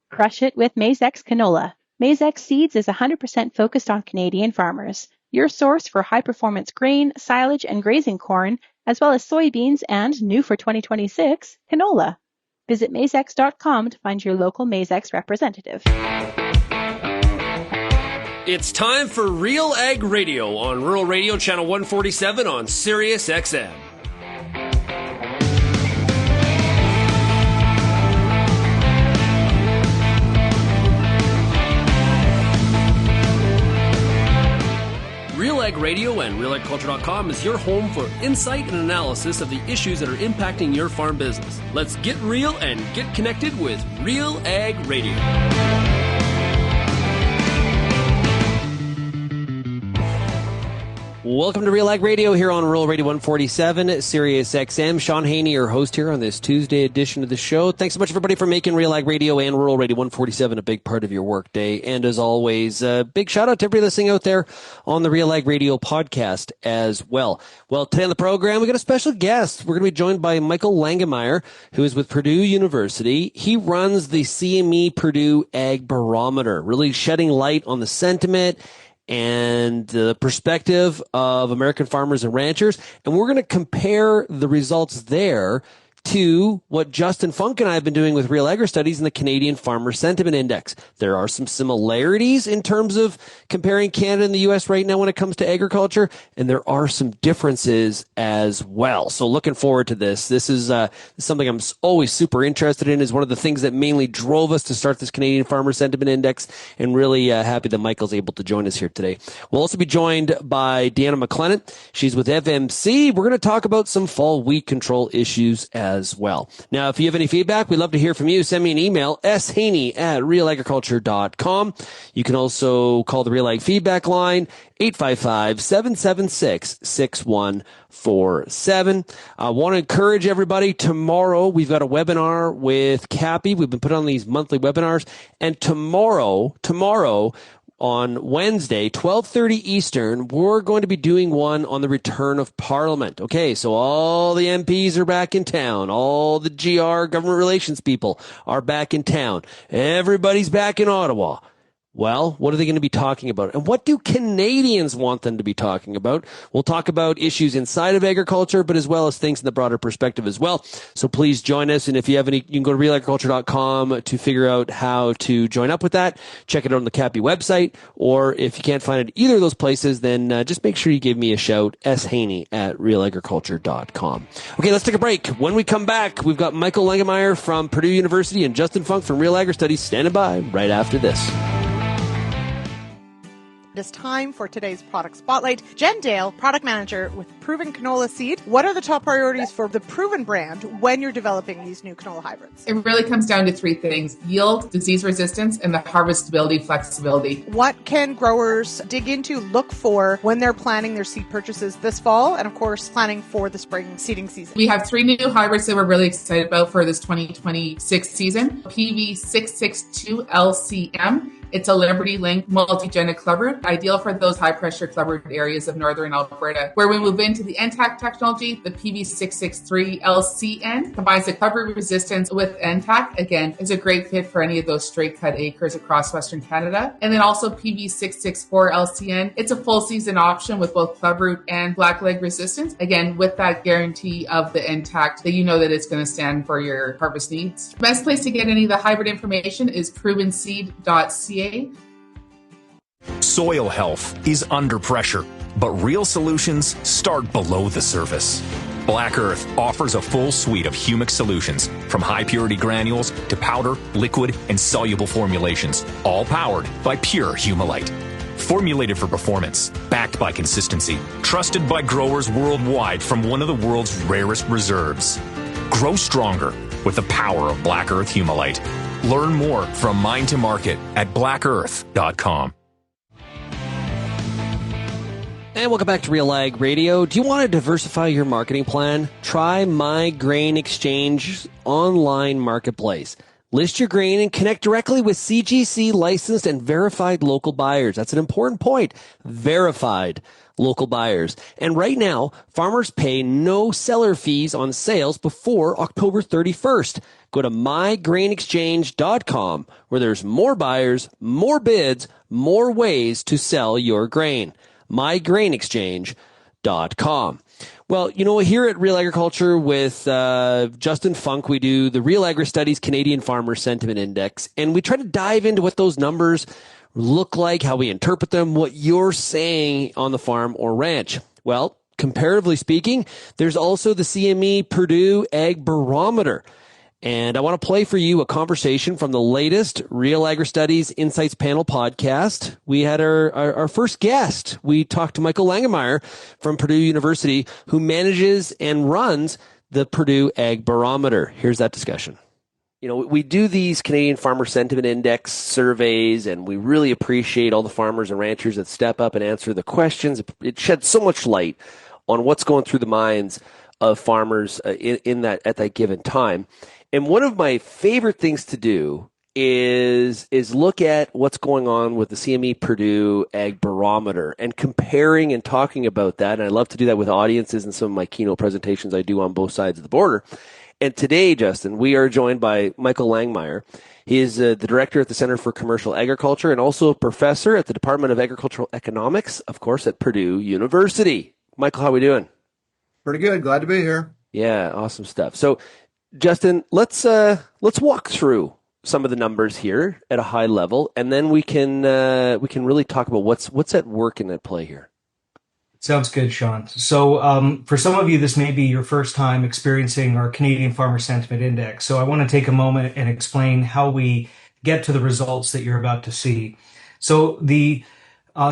Crush it with Maizex canola. Maizex Seeds is 100% focused on Canadian farmers. Your source for high-performance grain, silage, and grazing corn, as well as soybeans and, new for 2026, canola. Visit Maizex.com to find your local Maizex representative. It's time for RealAg Radio on Rural Radio Channel 147 on Sirius XM. RealAg Radio and RealAgriculture.com is your home for insight and analysis of the issues that are impacting your farm business. Let's get real and get connected with RealAg Radio. Welcome to RealAg Radio here on Rural Radio 147, Sirius XM. Shaun Haney, your host here on this Tuesday edition of the show. Thanks so much, everybody, for making RealAg Radio and Rural Radio 147 a big part of your workday. And as always, a big shout out to everybody listening out there on the RealAg Radio podcast as well. Well, today on the program, we got a special guest. We're going to be joined by Michael Langemeier, who is with Purdue University. He runs the CME Purdue Ag Barometer, really shedding light on the sentiment and the perspective of American farmers and ranchers. And we're going to compare the results there to what Justin Funk and I have been doing with RealAgristudies and the Canadian Farmer Sentiment Index. There are some similarities in terms of comparing Canada and the U.S. right now when it comes to agriculture, and there are some differences as well. So looking forward to this. This is something I'm always super interested in. Is one of the things that mainly drove us to start this Canadian Farmer Sentiment Index, and really happy that Michael's able to join us here today. We'll also be joined by Deanna McLennan. She's with FMC. We're going to talk about some fall weed control issues as well. Now, if you have any feedback, we'd love to hear from you. Send me an email, shaney@realagriculture.com. You can also call the RealAg feedback line, 855-776-6147. I want to encourage everybody, tomorrow we've got a webinar with Cappy. We've been putting on these monthly webinars, and tomorrow, on Wednesday, 12:30 Eastern, we're going to be doing one on the return of Parliament. Okay, so all the MPs are back in town. All the GR, government relations people, are back in town. Everybody's back in Ottawa. Well, what are they going to be talking about? And what do Canadians want them to be talking about? We'll talk about issues inside of agriculture, but as well as things in the broader perspective as well. So please join us. And if you have any, you can go to realagriculture.com to figure out how to join up with that. Check it out on the Cappy website. Or if you can't find it either of those places, then just make sure you give me a shout, shaney@realagriculture.com. Okay, let's take a break. When we come back, we've got Michael Langemeier from Purdue University and Justin Funk from RealAgristudies standing by right after this. It is time for today's product spotlight. Jen Dale, product manager with Proven Canola Seed. What are the top priorities for the Proven brand when you're developing these new canola hybrids? It really comes down to three things: yield, disease resistance, and the harvestability, flexibility. What can growers dig into, look for when they're planning their seed purchases this fall, and of course planning for the spring seeding season? We have three new hybrids that we're really excited about for this 2026 season. PV662 LCM. It's a Liberty Link multi-genic clubroot, ideal for those high-pressure clubroot areas of northern Alberta. Where we move into the NTAC technology, the PV663 LCN combines the clubroot resistance with NTAC. Again, is a great fit for any of those straight-cut acres across Western Canada. And then also PV664 LCN. It's a full-season option with both clubroot and blackleg resistance. Again, with that guarantee of the NTAC that you know that it's going to stand for your harvest needs. The best place to get any of the hybrid information is provenseed.ca. Soil health is under pressure, but real solutions start below the surface. Black Earth offers a full suite of humic solutions, from high-purity granules to powder, liquid, and soluble formulations, all powered by pure Humulite. Formulated for performance, backed by consistency, trusted by growers worldwide from one of the world's rarest reserves. Grow stronger with the power of Black Earth Humulite. Learn more from Mine to Market at blackearth.com. And welcome back to RealAg Radio. Do you want to diversify your marketing plan? Try My Grain Exchange online marketplace. List your grain and connect directly with CGC licensed and verified local buyers. That's an important point. Verified local buyers. And right now, farmers pay no seller fees on sales before October 31st. Go to mygrainexchange.com where there's more buyers, more bids, more ways to sell your grain. mygrainexchange.com. Well, here at Real Agriculture with Justin Funk, we do the RealAgristudies Canadian Farmer Sentiment Index, and we try to dive into what those numbers look like, how we interpret them, what you're saying on the farm or ranch. Well, comparatively speaking, there's also the CME Purdue Ag Barometer. And I want to play for you a conversation from the latest Real Agristudies Insights Panel podcast. We had our first guest. We talked to Michael Langemeier from Purdue University, who manages and runs the Purdue Ag Barometer. Here's that discussion. We do these Canadian Farmer Sentiment Index surveys, and we really appreciate all the farmers and ranchers that step up and answer the questions. It sheds so much light on what's going through the minds of farmers in that at that given time. And one of my favorite things to do is look at what's going on with the CME Purdue Ag Barometer and comparing and talking about that. And I love to do that with audiences in some of my keynote presentations I do on both sides of the border. And today, Justin, we are joined by Michael Langemeier. He is the director at the Center for Commercial Agriculture and also a professor at the Department of Agricultural Economics, of course, at Purdue University. Michael, how are we doing? Pretty good. Glad to be here. Yeah, awesome stuff. So, Justin, let's walk through some of the numbers here at a high level, and then we can really talk about what's at work and at play here. Sounds good, Shaun. So for some of you, this may be your first time experiencing our Canadian Farmer Sentiment Index. So I want to take a moment and explain how we get to the results that you're about to see. So the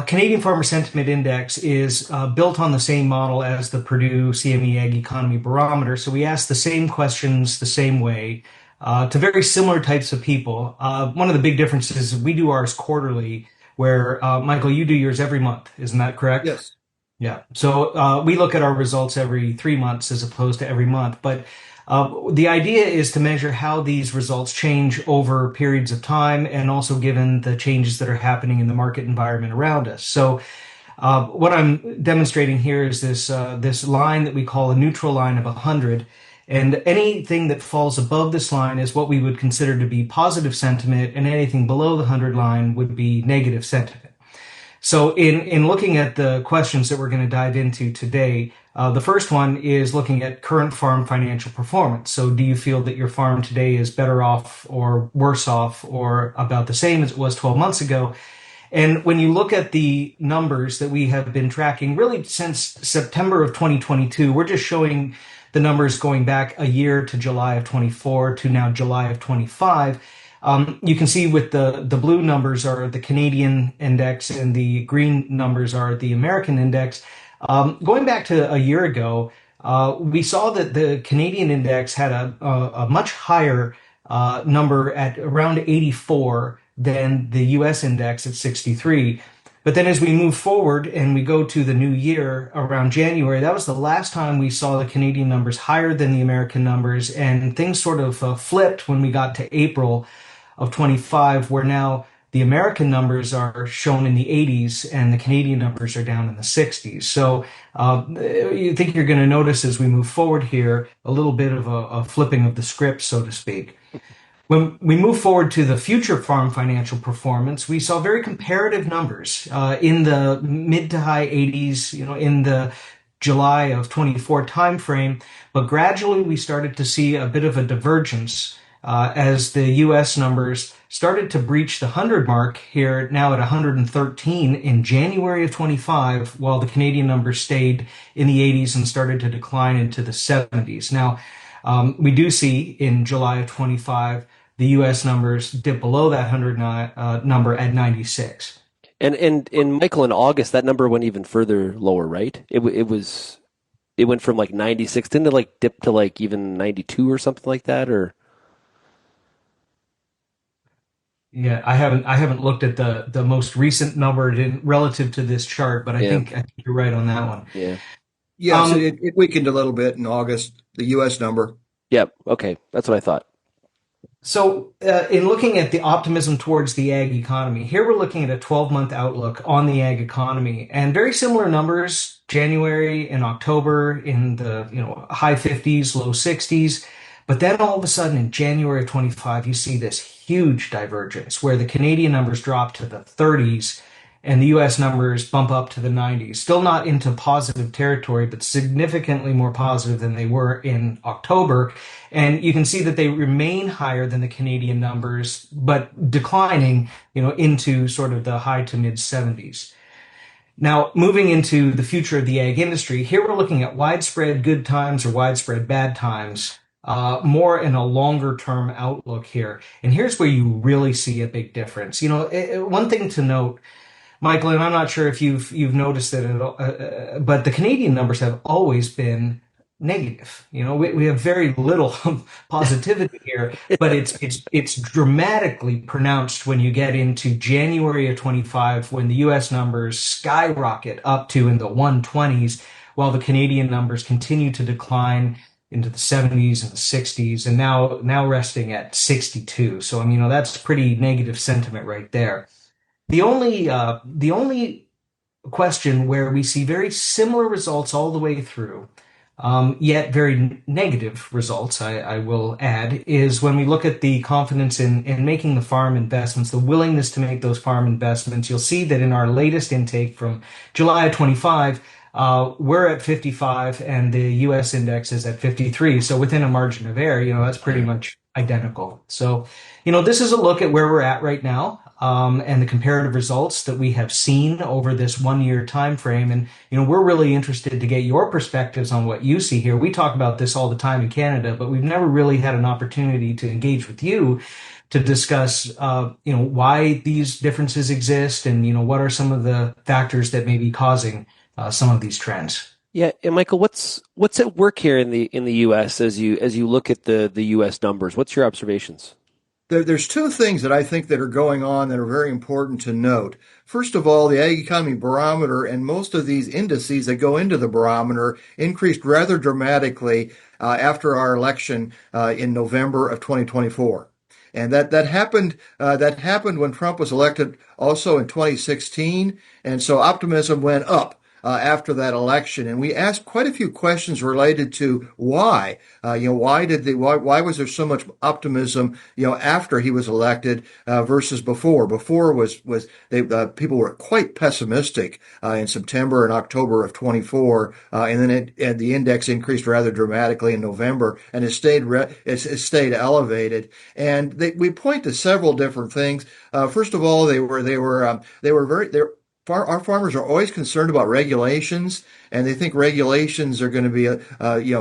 Canadian Farmer Sentiment Index is built on the same model as the Purdue CME Ag Economy Barometer. So we ask the same questions the same way to very similar types of people. One of the big differences is we do ours quarterly, where, Michael, you do yours every month. Isn't that correct? Yes. Yeah. So we look at our results every 3 months as opposed to every month. But the idea is to measure how these results change over periods of time and also given the changes that are happening in the market environment around us. So what I'm demonstrating here is this line that we call a neutral line of 100. And anything that falls above this line is what we would consider to be positive sentiment, and anything below the 100 line would be negative sentiment. So in looking at the questions that we're going to dive into today, the first one is looking at current farm financial performance. So do you feel that your farm today is better off or worse off or about the same as it was 12 months ago? And when you look at the numbers that we have been tracking really since September of 2022, we're just showing the numbers going back a year to July of 24 to now July of 25. You can see with the blue numbers are the Canadian index and the green numbers are the American index. Going back to a year ago, we saw that the Canadian index had a much higher number at around 84 than the U.S. index at 63. But then as we move forward and we go to the new year around January, that was the last time we saw the Canadian numbers higher than the American numbers. And things sort of flipped when we got to April of 25, where now the American numbers are shown in the 80s and the Canadian numbers are down in the 60s. So you think you're going to notice as we move forward here a little bit of a flipping of the script, so to speak. When we move forward to the future farm financial performance, we saw very comparative numbers in the mid to high 80s, in the July of 24 timeframe. But gradually we started to see a bit of a divergence as the U.S. numbers started to breach the 100 mark here, now at 113 in January of 25, while the Canadian numbers stayed in the 80s and started to decline into the 70s. Now, we do see in July of 25, the U.S. numbers dip below that 100 number at 96. And in Michael, in August, that number went even further lower, right? It went from like 96, didn't it like dip to like even 92 or something like that, or? Yeah, I haven't looked at the most recent number relative to this chart, but I think you're right on that one. Yeah. Yeah, so it weakened a little bit in August, the U.S. number. Yep. Okay, that's what I thought. So, in looking at the optimism towards the ag economy, here we're looking at a 12-month outlook on the ag economy, and very similar numbers, January and October in the high 50s, low 60s. But then all of a sudden in January of 25, you see this huge divergence where the Canadian numbers drop to the 30s and the US numbers bump up to the 90s. Still not into positive territory, but significantly more positive than they were in October. And you can see that they remain higher than the Canadian numbers, but declining, into sort of the high to mid 70s. Now, moving into the future of the ag industry, here we're looking at widespread good times or widespread bad times, more in a longer term outlook here. And here's where you really see a big difference. One thing to note, Michael, and I'm not sure if you've noticed it at all, but the Canadian numbers have always been negative. We have very little positivity here, but it's dramatically pronounced when you get into January of 25, when the U.S. numbers skyrocket up to in the 120s, while the Canadian numbers continue to decline into the 70s and the 60s, and now resting at 62. So that's pretty negative sentiment right there. The only question where we see very similar results all the way through, yet very negative results, I will add, is when we look at the confidence in making the farm investments, the willingness to make those farm investments. You'll see that in our latest intake from July of 25, we're at 55 and the U.S. index is at 53. So within a margin of error, that's pretty much identical. So, this is a look at where we're at right now. And the comparative results that we have seen over this 1 year time frame. And, we're really interested to get your perspectives on what you see here. We talk about this all the time in Canada, but we've never really had an opportunity to engage with you to discuss, why these differences exist and, what are some of the factors that may be causing some of these trends. Yeah, and Michael, what's at work here in the U.S. as you look at the U.S. numbers? What's your observations? There's two things that I think that are going on that are very important to note. First of all, the Ag Economy Barometer and most of these indices that go into the barometer increased rather dramatically after our election in November of 2024. And that happened when Trump was elected also in 2016. And so optimism went up after that election, and we asked quite a few questions related to why. Why was there so much optimism, after he was elected versus before? Before people were quite pessimistic in September and October of 24, and then the index increased rather dramatically in November, and it stayed elevated. And we point to several different things. First of all, our farmers are always concerned about regulations, and they think regulations are going to be,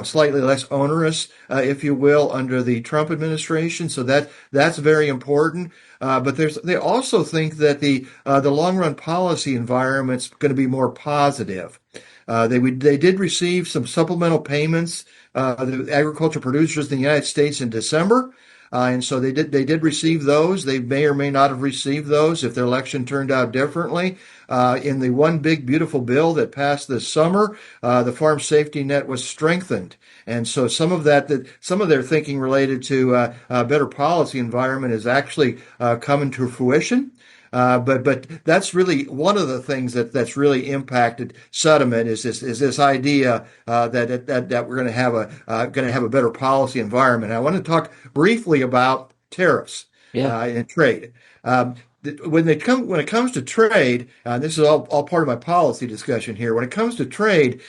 slightly less onerous, if you will, under the Trump administration. So that's very important. But they also think that the long run policy environment's going to be more positive. They did receive some supplemental payments, the agriculture producers in the United States in December. And so they did receive those. They may or may not have received those if their election turned out differently. In the one big beautiful bill that passed this summer, the farm safety net was strengthened. And so some of their thinking related to a better policy environment is actually coming to fruition. But that's really one of the things that's really impacted sentiment is this idea that we're going to have a better policy environment. And I want to talk briefly about tariffs and trade. When it comes to trade, this is all part of my policy discussion here. When it comes to trade,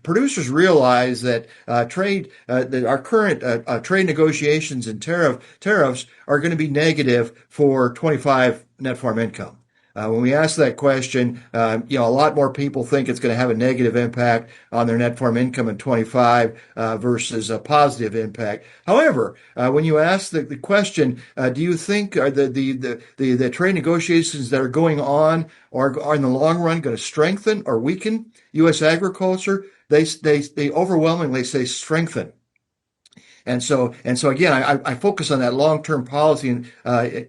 producers realize that that our current trade negotiations and tariffs are going to be negative for 25 net farm income. When we ask that question, a lot more people think it's going to have a negative impact on their net farm income in 25 versus a positive impact. However, when you ask the question, do you think the trade negotiations that are going on are in the long run going to strengthen or weaken U.S. agriculture? They overwhelmingly say strengthen. And so again, I focus on that long-term policy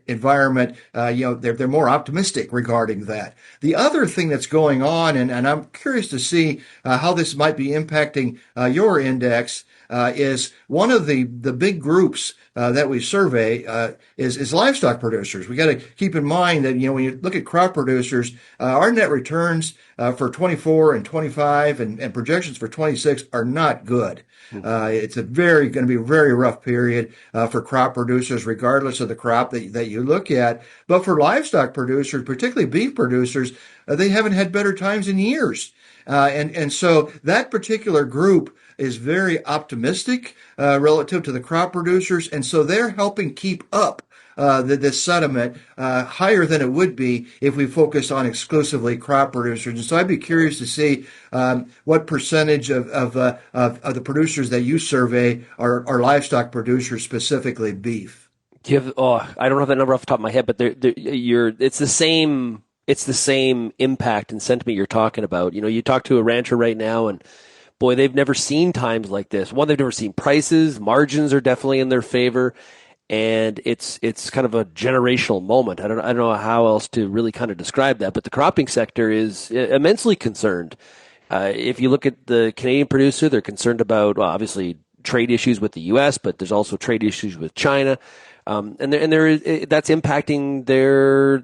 environment. They're more optimistic regarding that. The other thing that's going on, and I'm curious to see how this might be impacting your index, is one of the big groups that we survey is livestock producers. We got to keep in mind that, when you look at crop producers, our net returns for 24 and 25 and projections for 26 are not good. It's going to be a very rough period for crop producers, regardless of the crop that you look at. But for livestock producers, particularly beef producers, they haven't had better times in years. And so that particular group is very optimistic relative to the crop producers, and so they're helping keep up this sentiment higher than it would be if we focus on exclusively crop producers. And so I'd be curious to see what percentage of the producers that you survey are livestock producers, specifically beef. I don't have that number off the top of my head, but it's the same. It's the same impact and sentiment you're talking about. You talk to a rancher right now, and boy, they've never seen times like this. One, they've never seen prices. Margins are definitely in their favor, and it's kind of a generational moment. I don't know how else to really kind of describe that, but the cropping sector is immensely concerned. If you look at the Canadian producer, they're concerned about, well, obviously trade issues with the U.S., but there's also trade issues with China. And that's impacting their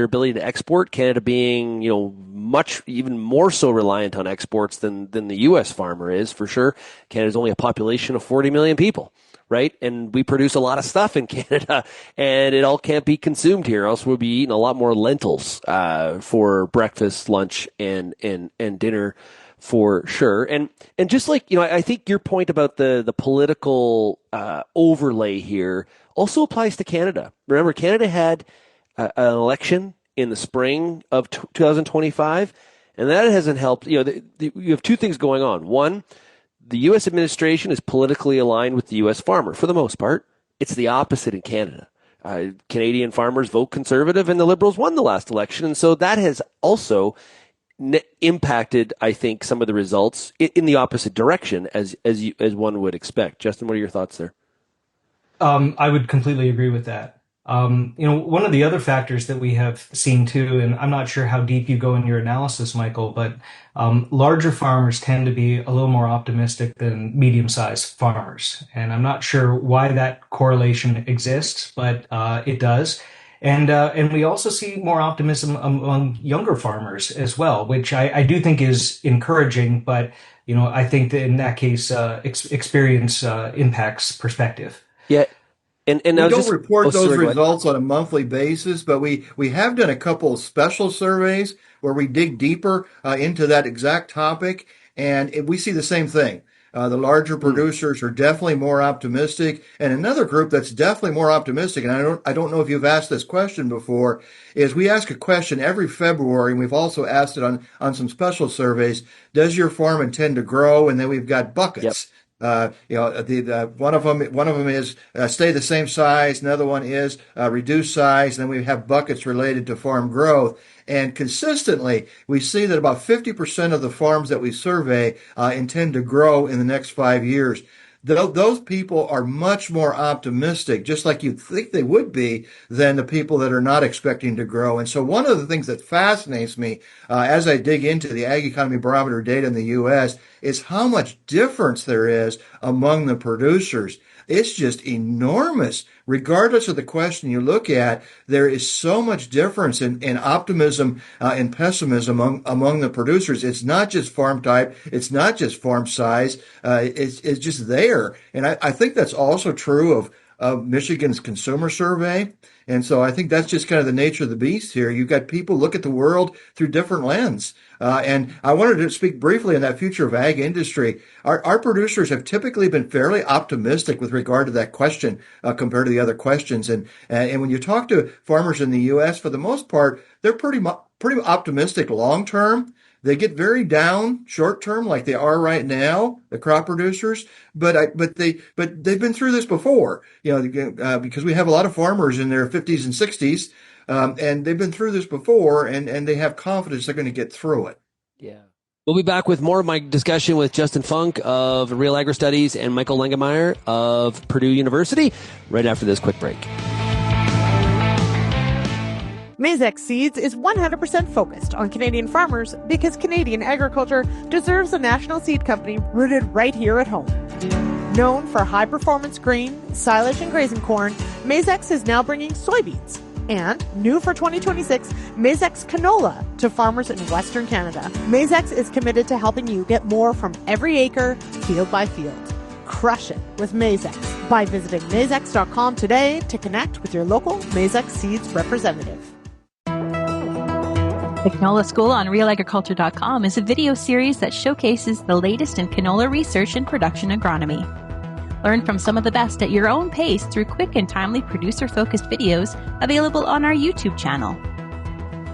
ability to export. Canada being, much even more so reliant on exports than the U.S. farmer is, for sure. Canada's only a population of 40 million people, right? And we produce a lot of stuff in Canada, and it all can't be consumed here, else we'll be eating a lot more lentils for breakfast, lunch, and dinner, for sure. And just like, I think your point about the political overlay here also applies to Canada. Remember, Canada had an election in the spring of 2025, and that hasn't helped. You have two things going on. One, the U.S. administration is politically aligned with the U.S. farmer for the most part. It's the opposite in Canada. Canadian farmers vote Conservative, and the Liberals won the last election, and so that has also impacted, I think, some of the results in the opposite direction, as one would expect. Justin, what are your thoughts there? I would completely agree with that. One of the other factors that we have seen too, and I'm not sure how deep you go in your analysis, Michael, but larger farmers tend to be a little more optimistic than medium-sized farmers. And I'm not sure why that correlation exists, but it does. And we also see more optimism among younger farmers as well, which I do think is encouraging. But, I think that in that case, experience impacts perspective. Yeah. And we don't report those results on a monthly basis, but we have done a couple of special surveys where we dig deeper into that exact topic, and we see the same thing. The larger producers are definitely more optimistic, and another group that's definitely more optimistic, and I don't know if you've asked this question before, is we ask a question every February, and we've also asked it on some special surveys. Does your farm intend to grow? And then we've got buckets. Yep. One of them is stay the same size. Another one is reduce size. And then we have buckets related to farm growth. And consistently, we see that about 50% of the farms that we survey intend to grow in the next 5 years. Those people are much more optimistic, just like you'd think they would be, than the people that are not expecting to grow. And so one of the things that fascinates me as I dig into the Ag Economy Barometer data in the U.S. is how much difference there is among the producers. It's just enormous. Regardless of the question you look at, there is so much difference in optimism and pessimism among the producers. It's not just farm type. It's not just farm size. It's just there. And I think that's also true of Michigan's consumer survey. And so I think that's just kind of the nature of the beast here. You've got people look at the world through different lens. And I wanted to speak briefly on that future of ag industry. Our producers have typically been fairly optimistic with regard to that question compared to the other questions. And when you talk to farmers in the U.S., for the most part, they're pretty optimistic long term. They get very down short term, like they are right now, the crop producers. But they've been through this before, because we have a lot of farmers in their 50s and 60s, and they've been through this before, and they have confidence they're going to get through it. Yeah. We'll be back with more of my discussion with Justin Funk of RealAgristudies and Michael Langemeier of Purdue University right after this quick break. Maizex Seeds is 100% focused on Canadian farmers because Canadian agriculture deserves a national seed company rooted right here at home. Known for high-performance grain, silage, and grazing corn, Maizex is now bringing soybeans. And, new for 2026, Maizex canola to farmers in Western Canada. Maizex is committed to helping you get more from every acre, field by field. Crush it with Maizex by visiting maizex.com today to connect with your local Maizex Seeds representative. The Canola School on RealAgriculture.com is a video series that showcases the latest in canola research and production agronomy. Learn from some of the best at your own pace through quick and timely producer-focused videos available on our YouTube channel.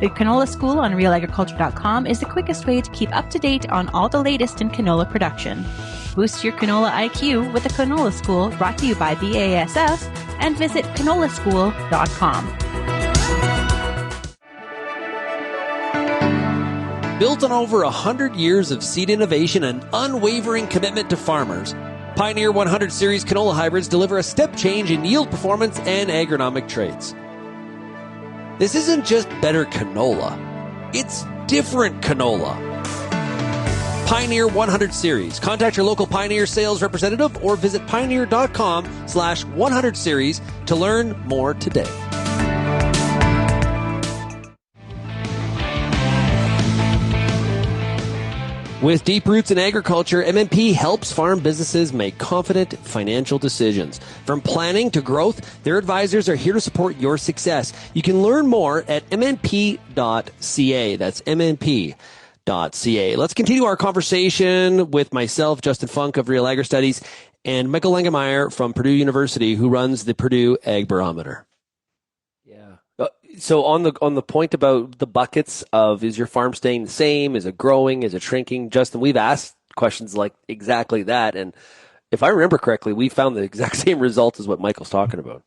The Canola School on RealAgriculture.com is the quickest way to keep up to date on all the latest in canola production. Boost your canola IQ with the Canola School, brought to you by BASF, and visit canolaschool.com. Built on over 100 years of seed innovation and unwavering commitment to farmers, Pioneer 100 Series canola hybrids deliver a step change in yield performance and agronomic traits. This isn't just better canola, it's different canola. Pioneer 100 Series. Contact your local Pioneer sales representative or visit pioneer.com/100 series to learn more today. With deep roots in agriculture, MNP helps farm businesses make confident financial decisions. From planning to growth, their advisors are here to support your success. You can learn more at mnp.ca. That's mnp.ca. Let's continue our conversation with myself, Justin Funk of RealAgristudies, and Michael Langemeier from Purdue University, who runs the Purdue Ag Barometer. So on the point about the buckets of, is your farm staying the same? Is it growing? Is it shrinking? Justin, we've asked questions like exactly that. And if I remember correctly, we found the exact same results as what Michael's talking about.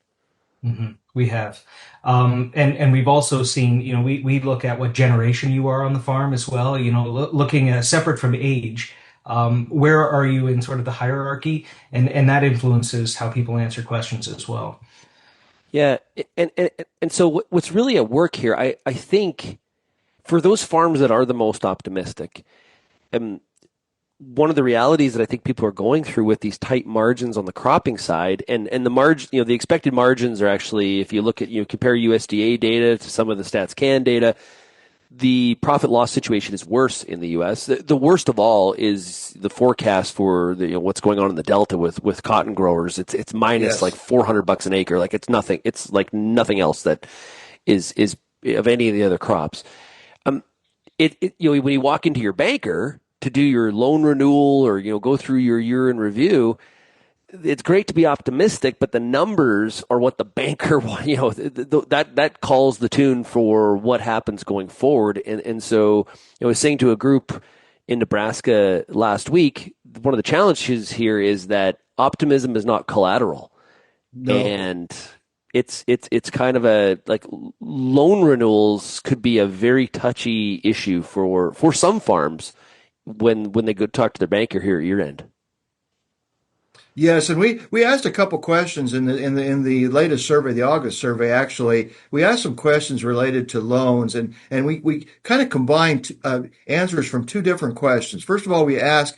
Mm-hmm. We have. And we've also seen, we look at what generation you are on the farm as well, looking at separate from age. Where are you in sort of the hierarchy? And that influences how people answer questions as well. Yeah, and so what's really at work here, I think, for those farms that are the most optimistic, one of the realities that I think people are going through with these tight margins on the cropping side, and the margin, the expected margins are actually, if you look at, compare USDA data to some of the StatsCan data, the profit loss situation is worse in the U.S. The worst of all is the forecast for what's going on in the Delta with cotton growers. It's minus like $400 an acre. Like it's nothing. It's like nothing else that is of any of the other crops. When you walk into your banker to do your loan renewal or go through your year in review, it's great to be optimistic, but the numbers are what the banker, that calls the tune for what happens going forward. And so I was saying to a group in Nebraska last week, one of the challenges here is that optimism is not collateral. No. And it's kind of like loan renewals could be a very touchy issue for some farms when they go talk to their banker here at year end. Yes, and we asked a couple questions in the latest survey, the August survey. Actually, we asked some questions related to loans, and we kind of combined answers from two different questions. First of all, we asked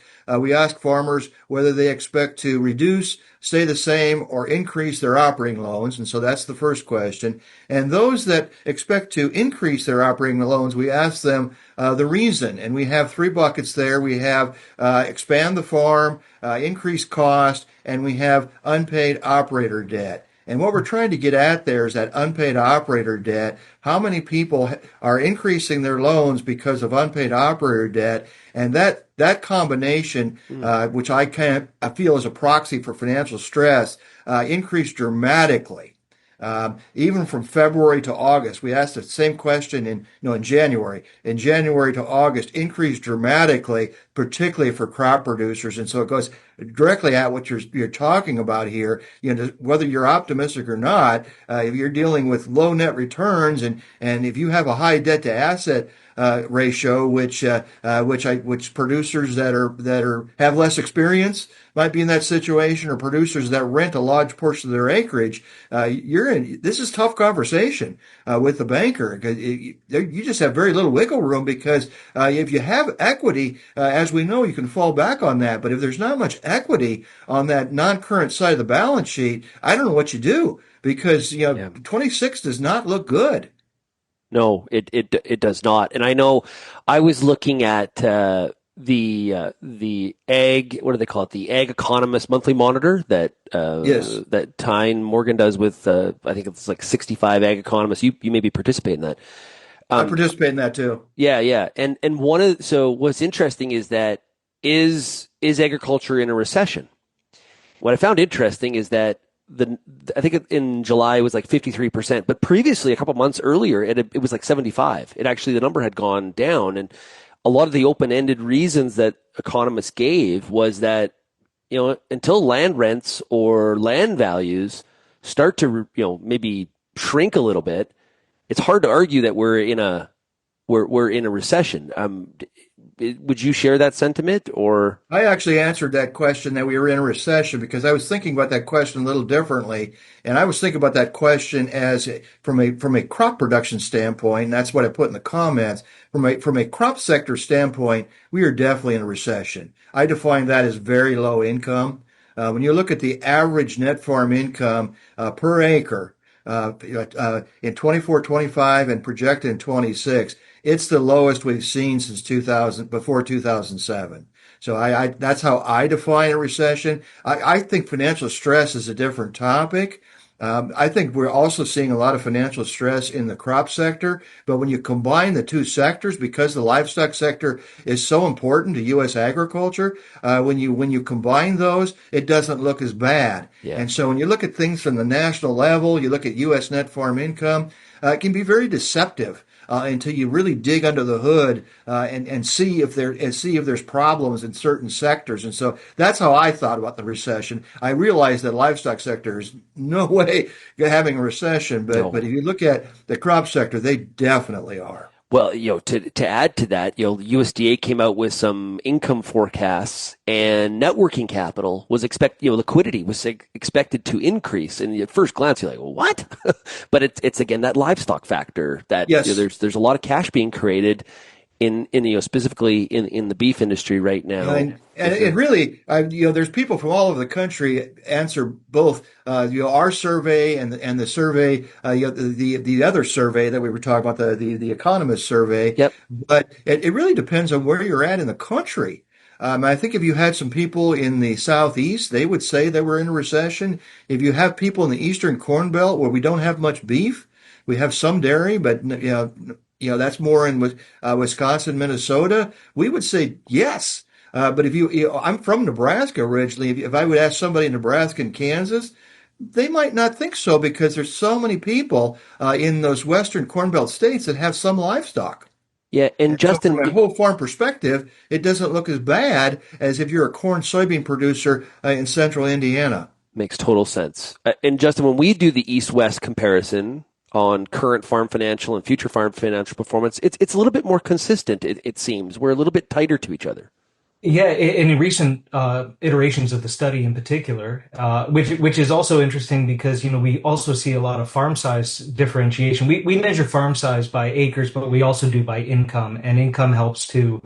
farmers whether they expect to reduce, stay the same, or increase their operating loans, and so that's the first question. And those that expect to increase their operating loans, we asked them the reason, and we have three buckets there. We have expand the farm, increase cost, and we have unpaid operator debt. And what we're trying to get at there is that unpaid operator debt. How many people are increasing their loans because of unpaid operator debt? And that combination, which I feel is a proxy for financial stress, increased dramatically. Even from February to August, we asked the same question in January. In January to August, increased dramatically, particularly for crop producers. And so it goes directly at what you're talking about here. Whether you're optimistic or not, if you're dealing with low net returns, and if you have a high debt to asset ratio, which producers that have less experience might be in that situation, or producers that rent a large portion of their acreage, this is tough conversation with the banker. You just have very little wiggle room, because if you have equity, as we know, you can fall back on that. But if there's not much equity on that non-current side of the balance sheet, I don't know what you do because, 26 does not look good. No, it does not. And I know I was looking at the ag, what do they call it? The Ag Economist Monthly Monitor that Yes. that Tyne Morgan does with I think it's like 65 ag economists. You maybe participate in that. I participate in that too. Yeah. And so what's interesting is that is agriculture in a recession? What I found interesting is that I think in July it was like 53%, but previously a couple months earlier it was like 75. It actually, the number had gone down, and a lot of the open-ended reasons that economists gave was that, until land rents or land values start to, maybe shrink a little bit, it's hard to argue that we're in a recession. Would you share that sentiment, or? I actually answered that question that we were in a recession because I was thinking about that question a little differently. And I was thinking about that question as from a crop production standpoint. And that's what I put in the comments. From a crop sector standpoint, we are definitely in a recession. I define that as very low income. When you look at the average net farm income per acre in 24-25 and projected in 26, it's the lowest we've seen since before 2007. So that's how I define a recession. I think financial stress is a different topic. I think we're also seeing a lot of financial stress in the crop sector, but when you combine the two sectors, because the livestock sector is so important to U.S. agriculture, when you combine those, it doesn't look as bad. Yeah. And so when you look at things from the national level, you look at U.S. net farm income, it can be very deceptive. Until you really dig under the hood and see if there's problems in certain sectors. And so that's how I thought about the recession. I realized that livestock sector is no way having a recession, but if you look at the crop sector, they definitely are. Well, to add to that, USDA came out with some income forecasts, and net working capital was liquidity was expected to increase. And at first glance, you're like, well, what? But it's again that livestock factor that yes. There's a lot of cash being created in specifically in the beef industry right now. And it really, there's people from all over the country answer both, our survey and the survey, the other survey that we were talking about, the economist survey. Yep. But it really depends on where you're at in the country. I think if you had some people in the Southeast, they would say that we're in a recession. If you have people in the Eastern Corn Belt where we don't have much beef, we have some dairy, but that's more in Wisconsin, Minnesota, we would say yes. But if I'm from Nebraska originally. If I would ask somebody in Nebraska and Kansas, they might not think so because there's so many people in those Western Corn Belt states that have some livestock. Yeah, and Justin, so from a whole farm perspective, it doesn't look as bad as if you're a corn soybean producer in central Indiana. Makes total sense. And Justin, when we do the East-West comparison on current farm financial and future farm financial performance, it's a little bit more consistent, it seems. We're a little bit tighter to each other. Yeah, in recent iterations of the study in particular, which is also interesting because, we also see a lot of farm size differentiation. We measure farm size by acres, but we also do by income, and income helps to,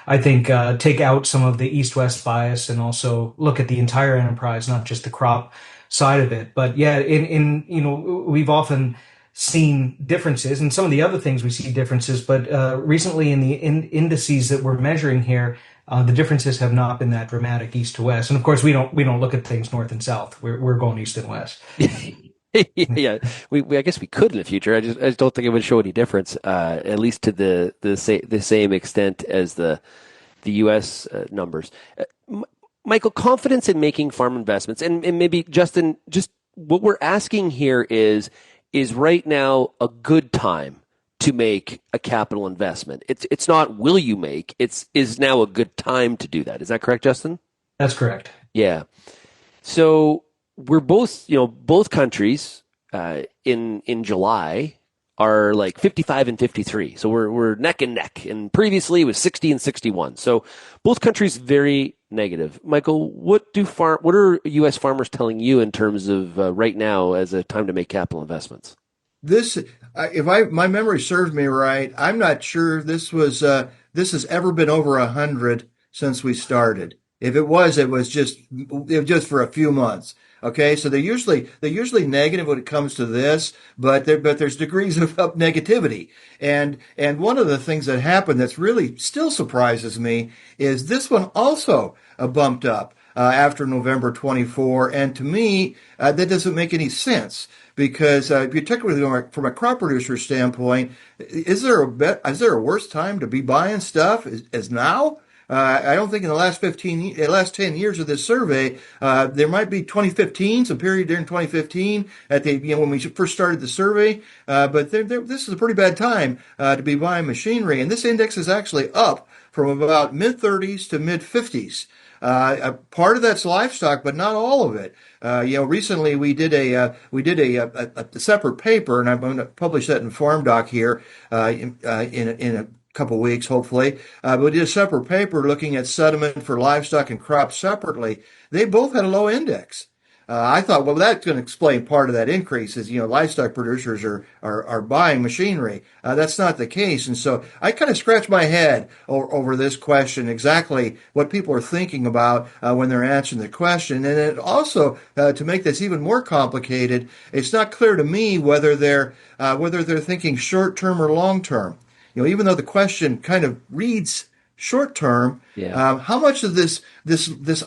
I think, take out some of the east-west bias and also look at the entire enterprise, not just the crop side of it. But yeah, we've often seen differences, and some of the other things we see differences, but recently in the indices that we're measuring here, the differences have not been that dramatic east to west. And of course, we don't look at things north and south. We're going east and west. Yeah, I guess we could in the future. I just don't think it would show any difference, at least to the same extent as the U.S. Numbers. Michael, confidence in making farm investments, and maybe Justin, just what we're asking here is right now a good time to make a capital investment? It's not will you make, is now a good time to do that. Is that correct, Justin? That's correct. Yeah. So we're both countries in July are like 55 and 53. So we're neck and neck. And previously it was 60 and 61. So both countries very negative. Michael, what are U.S. farmers telling you in terms of right now as a time to make capital investments? This, if my memory serves me right, I'm not sure this has ever been over 100 since we started. If it was just for a few months. Okay, so they're usually negative when it comes to this, but there's degrees of negativity. And one of the things that happened that's really still surprises me is this one also bumped up after November 24. And to me, that doesn't make any sense because particularly from a crop producer standpoint, is there a worse time to be buying stuff as now? I don't think in the last 10 years of this survey, there might be 2015, some period during 2015 when we first started the survey. But this is a pretty bad time to be buying machinery. And this index is actually up from about mid 30s to mid 50s. Part of that's livestock, but not all of it. Recently we did a separate paper, and I'm going to publish that in FarmDoc here in a couple weeks, hopefully. But we did a separate paper looking at sediment for livestock and crops separately. They both had a low index. I thought, well, that's going to explain part of that increase is, livestock producers are buying machinery. That's not the case. And so I kind of scratch my head over this question, exactly what people are thinking about when they're answering the question. And it also, to make this even more complicated, it's not clear to me whether they're thinking short term or long term. Even though the question kind of reads short term, how much of this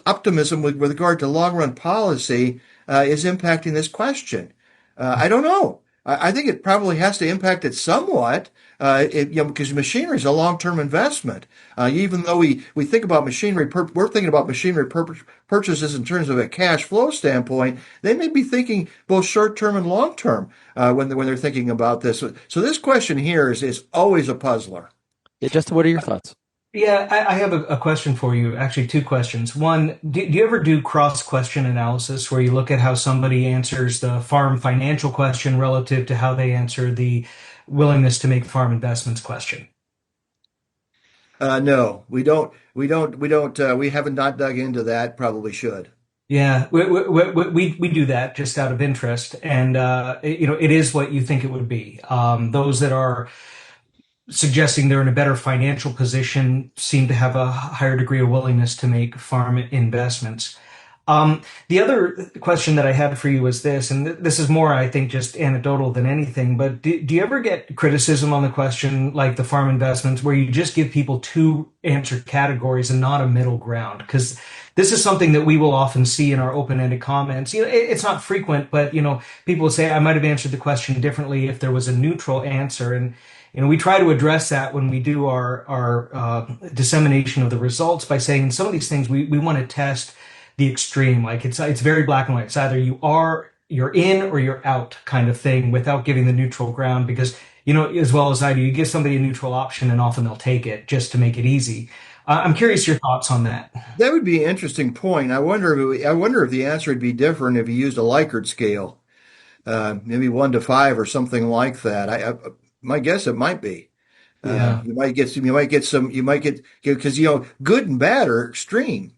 optimism with regard to long run policy is impacting this question? I don't know. I think it probably has to impact it somewhat, because machinery is a long term investment. Even though we think about machinery, we're thinking about machinery purchases in terms of a cash flow standpoint. They may be thinking both short term and long term when they're thinking about this. So this question here is always a puzzler. Yeah, Justin, what are your thoughts? Yeah, I have a question for you. Actually, two questions. One, do you ever do cross-question analysis where you look at how somebody answers the farm financial question relative to how they answer the willingness to make farm investments question? No, we don't. We haven't not dug into that. Probably should. Yeah, we do that just out of interest, and it is what you think it would be. Those that are suggesting they're in a better financial position seem to have a higher degree of willingness to make farm investments. The other question that I had for you was this, and this is more, I think, just anecdotal than anything, but do you ever get criticism on the question, like the farm investments, where you just give people two answer categories and not a middle ground? Because this is something that we will often see in our open-ended comments. It's not frequent, but, people will say, I might have answered the question differently if there was a neutral answer. And we try to address that when we do our dissemination of the results by saying some of these things we want to test the extreme. Like it's very black and white. It's either you're in or you're out kind of thing without giving the neutral ground because, as well as I do, you give somebody a neutral option and often they'll take it just to make it easy. I'm curious your thoughts on that. That would be an interesting point. I wonder if the answer would be different if you used a Likert scale, maybe 1 to 5 or something like that. My guess it might be. Yeah. You might get because good and bad are extreme.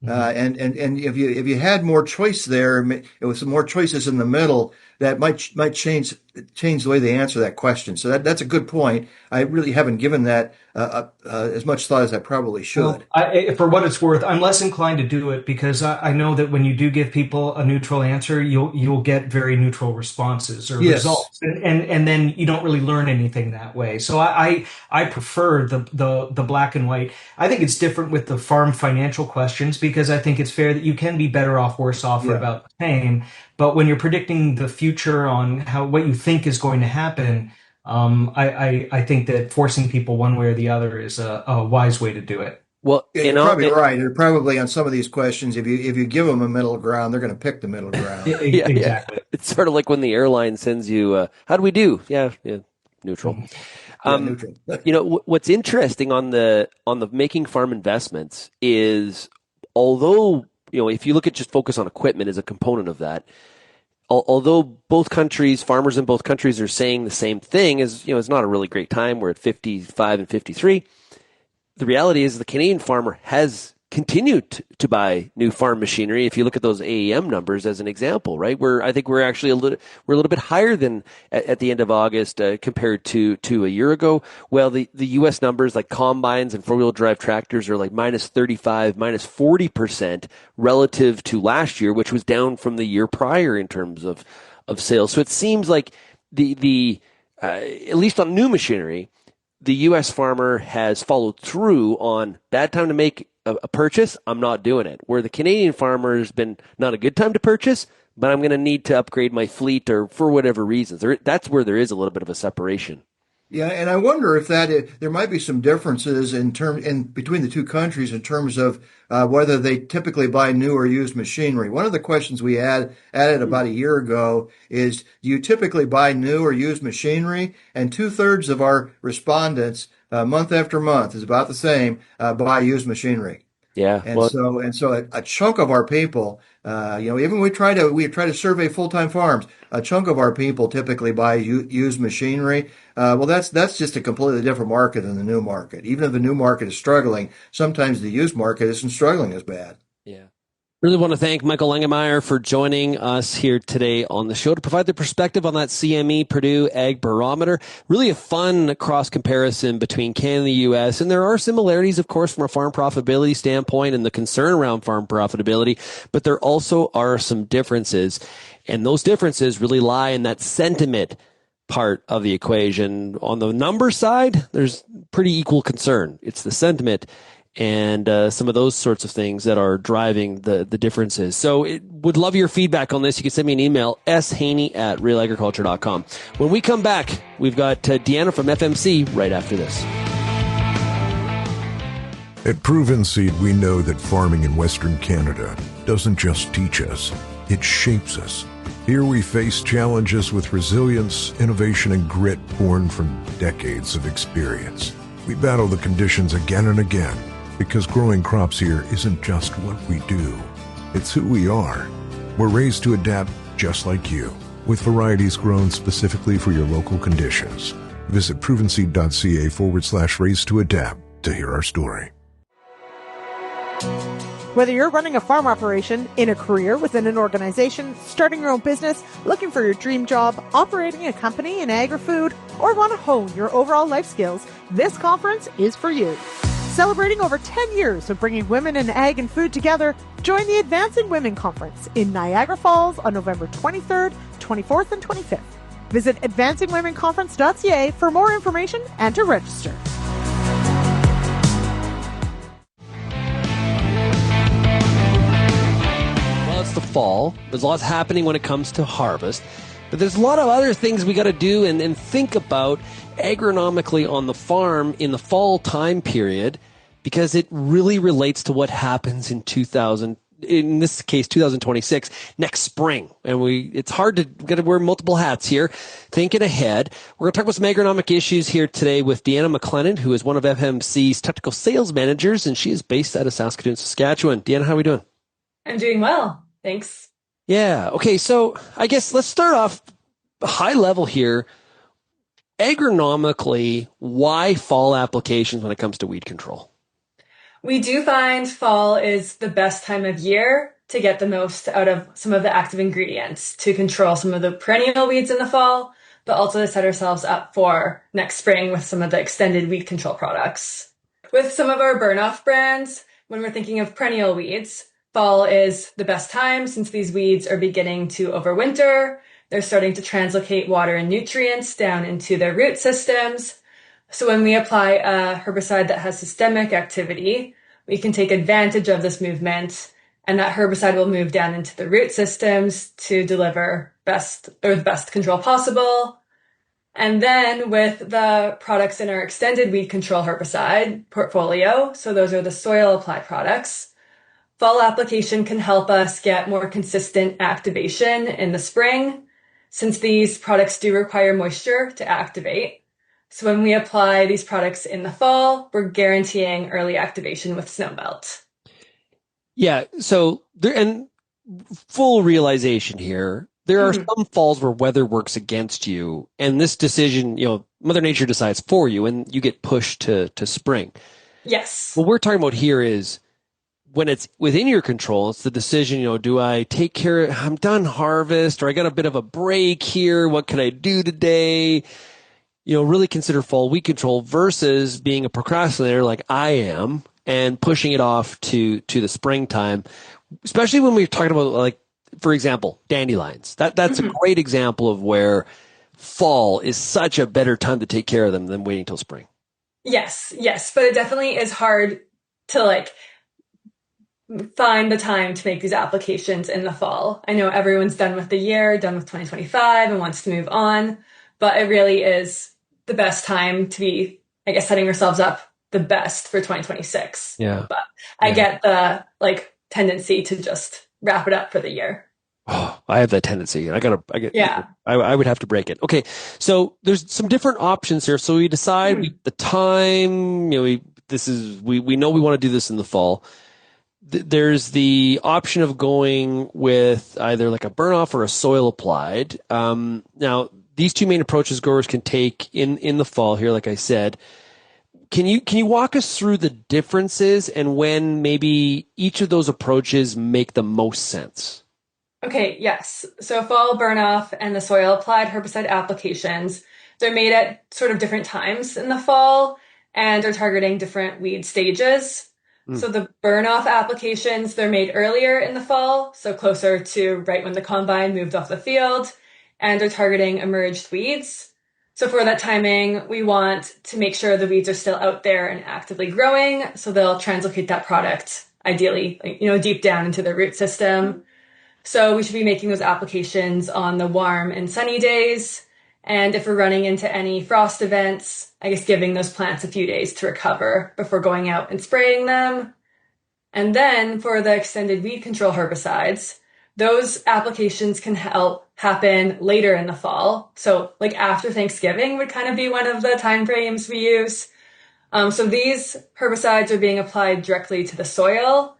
And if you had more choice there, it was some more choices in the middle that might change the way they answer that question. So that's a good point. I really haven't given that as much thought as I probably should. Well, for what it's worth, I'm less inclined to do it because I know that when you do give people a neutral answer, you'll get very neutral responses or results, and then you don't really learn anything that way. So I prefer the black and white. I think it's different with the farm financial questions because I think it's fair that you can be better off, worse off, or about the same. But when you're predicting the future on what you think is going to happen, I think that forcing people one way or the other is a wise way to do it. Well, you're probably right. And probably on some of these questions, if you give them a middle ground, they're going to pick the middle ground. Exactly. Yeah. It's sort of like when the airline sends you, how do we do? Yeah, neutral. Neutral. What's interesting on the making farm investments is, although if you look at just focus on equipment as a component of that, although both countries, farmers in both countries are saying the same thing, it's not a really great time. We're at 55 and 53. The reality is the Canadian farmer has continue to buy new farm machinery. If you look at those AEM numbers as an example, right? I think we're actually a little bit higher than at the end of August compared to a year ago. Well, the U.S. numbers like combines and four-wheel drive tractors are like minus 35, minus 40% relative to last year, which was down from the year prior in terms of sales. So it seems like the at least on new machinery, the U.S. farmer has followed through on bad time to make a purchase, I'm not doing it. Where the Canadian farmer has been not a good time to purchase, but I'm going to need to upgrade my fleet or for whatever reasons. That's where there is a little bit of a separation. Yeah, and I wonder if there might be some differences in between the two countries in terms of whether they typically buy new or used machinery. One of the questions we added about a year ago is, do you typically buy new or used machinery? And 2/3 of our respondents, month after month, is about the same, buy used machinery. Yeah, and so a chunk of our people, even we try to survey full-time farms. A chunk of our people typically buy used machinery. Well, that's just a completely different market than the new market. Even if the new market is struggling, sometimes the used market isn't struggling as bad. Yeah. Really want to thank Michael Langemeier for joining us here today on the show to provide the perspective on that CME Purdue Ag Barometer. Really a fun cross comparison between Canada and the U.S. And there are similarities, of course, from a farm profitability standpoint and the concern around farm profitability, but there also are some differences. And those differences really lie in that sentiment part of the equation. On the number side, there's pretty equal concern. It's the sentiment and some of those sorts of things that are driving the differences. So would love your feedback on this. You can send me an email, shaney@realagriculture.com. When we come back, we've got Deanna from FMC right after this. At Proven Seed, we know that farming in Western Canada doesn't just teach us, it shapes us. Here we face challenges with resilience, innovation, and grit born from decades of experience. We battle the conditions again and again, because growing crops here isn't just what we do, it's who we are. We're raised to adapt just like you, with varieties grown specifically for your local conditions. Visit provenseed.ca/raised to adapt to hear our story. Whether you're running a farm operation, in a career within an organization, starting your own business, looking for your dream job, operating a company in ag or food, or want to hone your overall life skills, this conference is for you. Celebrating over 10 years of bringing women in ag and food together, join the Advancing Women Conference in Niagara Falls on November 23rd, 24th, and 25th. Visit advancingwomenconference.ca for more information and to register. Well, it's the fall. There's lots happening when it comes to harvest. But there's a lot of other things we got to do and think about agronomically on the farm in the fall time period, because it really relates to what happens in in this case, 2026, next spring. And it's hard to get to wear multiple hats here. Thinking ahead, we're going to talk about some agronomic issues here today with Deanna McLennan, who is one of FMC's technical sales managers, and she is based out of Saskatoon, Saskatchewan. Deanna, how are we doing? I'm doing well. Thanks. Yeah. Okay. So I guess let's start off high level here. Agronomically, why fall applications when it comes to weed control? We do find fall is the best time of year to get the most out of some of the active ingredients to control some of the perennial weeds in the fall, but also to set ourselves up for next spring with some of the extended weed control products. With some of our burn-off brands, when we're thinking of perennial weeds, fall is the best time since these weeds are beginning to overwinter. They're starting to translocate water and nutrients down into their root systems. So when we apply a herbicide that has systemic activity, we can take advantage of this movement, and that herbicide will move down into the root systems to deliver the best control possible. And then with the products in our extended weed control herbicide portfolio, so those are the soil applied products, fall application can help us get more consistent activation in the spring, since these products do require moisture to activate. So when we apply these products in the fall, we're guaranteeing early activation with snowmelt. Yeah. So and full realization here, there are some falls where weather works against you, and this decision, Mother Nature decides for you, and you get pushed to spring. Yes. What we're talking about here is when it's within your control, it's the decision, do I take care of, I'm done harvest, or I got a bit of a break here. What can I do today? Really consider fall weed control versus being a procrastinator like I am and pushing it off to the springtime, especially when we're talking about, like, for example, dandelions. That's a great example of where fall is such a better time to take care of them than waiting till spring. Yes, but it definitely is hard to find the time to make these applications in the fall. I know everyone's done with the year, done with 2025 and wants to move on, but it really is the best time to be, I guess, setting ourselves up the best for 2026. Yeah. But I get the tendency to just wrap it up for the year. Oh, I have that tendency. I would have to break it. Okay. So there's some different options here. So we decide the time, we know we want to do this in the fall. There's the option of going with either like a burn off or a soil applied. Now these two main approaches growers can take in the fall here, like I said. Can you walk us through the differences and when maybe each of those approaches make the most sense? Okay, yes. So fall burn-off and the soil applied herbicide applications, they're made at sort of different times in the fall and they're targeting different weed stages. So the burn-off applications, they're made earlier in the fall, so closer to right when the combine moved off the field, and they're targeting emerged weeds. So for that timing, we want to make sure the weeds are still out there and actively growing, so they'll translocate that product, ideally, deep down into the root system. So we should be making those applications on the warm and sunny days. And if we're running into any frost events, I guess giving those plants a few days to recover before going out and spraying them. And then for the extended weed control herbicides, those applications can happen later in the fall. So after Thanksgiving would kind of be one of the time frames we use. So these herbicides are being applied directly to the soil.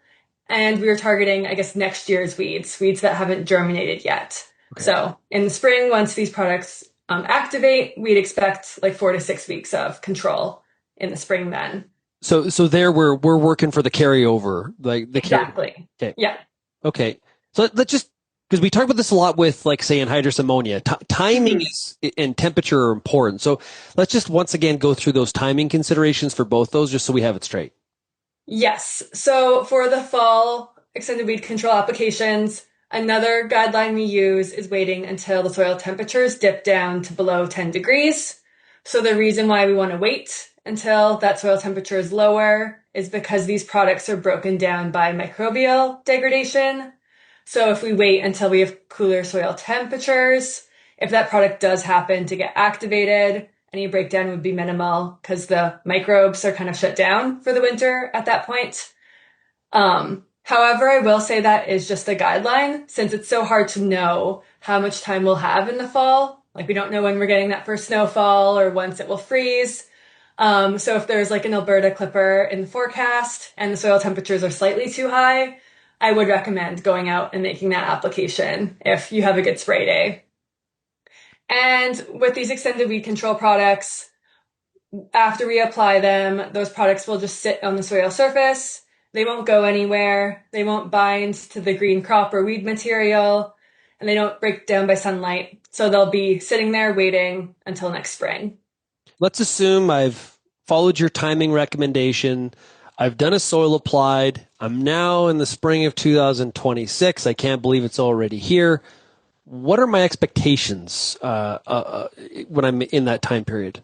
And we are targeting, I guess, next year's weeds that haven't germinated yet. Okay. So in the spring, once these products activate, we'd expect 4 to 6 weeks of control in the spring then. So there we're working for the carryover, Exactly. Okay. Yeah. Okay. So let's just, because we talk about this a lot with, say, anhydrous ammonia, timing is and temperature are important. So let's just once again go through those timing considerations for both those, just so we have it straight. Yes. So for the fall extended weed control applications, another guideline we use is waiting until the soil temperatures dip down to below 10 degrees. So the reason why we want to wait until that soil temperature is lower is because these products are broken down by microbial degradation. So if we wait until we have cooler soil temperatures, if that product does happen to get activated, any breakdown would be minimal because the microbes are kind of shut down for the winter at that point. However, I will say that is just a guideline since it's so hard to know how much time we'll have in the fall. We don't know when we're getting that first snowfall or once it will freeze. So if there's an Alberta clipper in the forecast and the soil temperatures are slightly too high, I would recommend going out and making that application if you have a good spray day. And with these extended weed control products, after we apply them, those products will just sit on the soil surface. They won't go anywhere. They won't bind to the green crop or weed material, and they don't break down by sunlight. So they'll be sitting there waiting until next spring. Let's assume I've followed your timing recommendation. I've done a soil applied. I'm now in the spring of 2026. I can't believe it's already here. What are my expectations when I'm in that time period?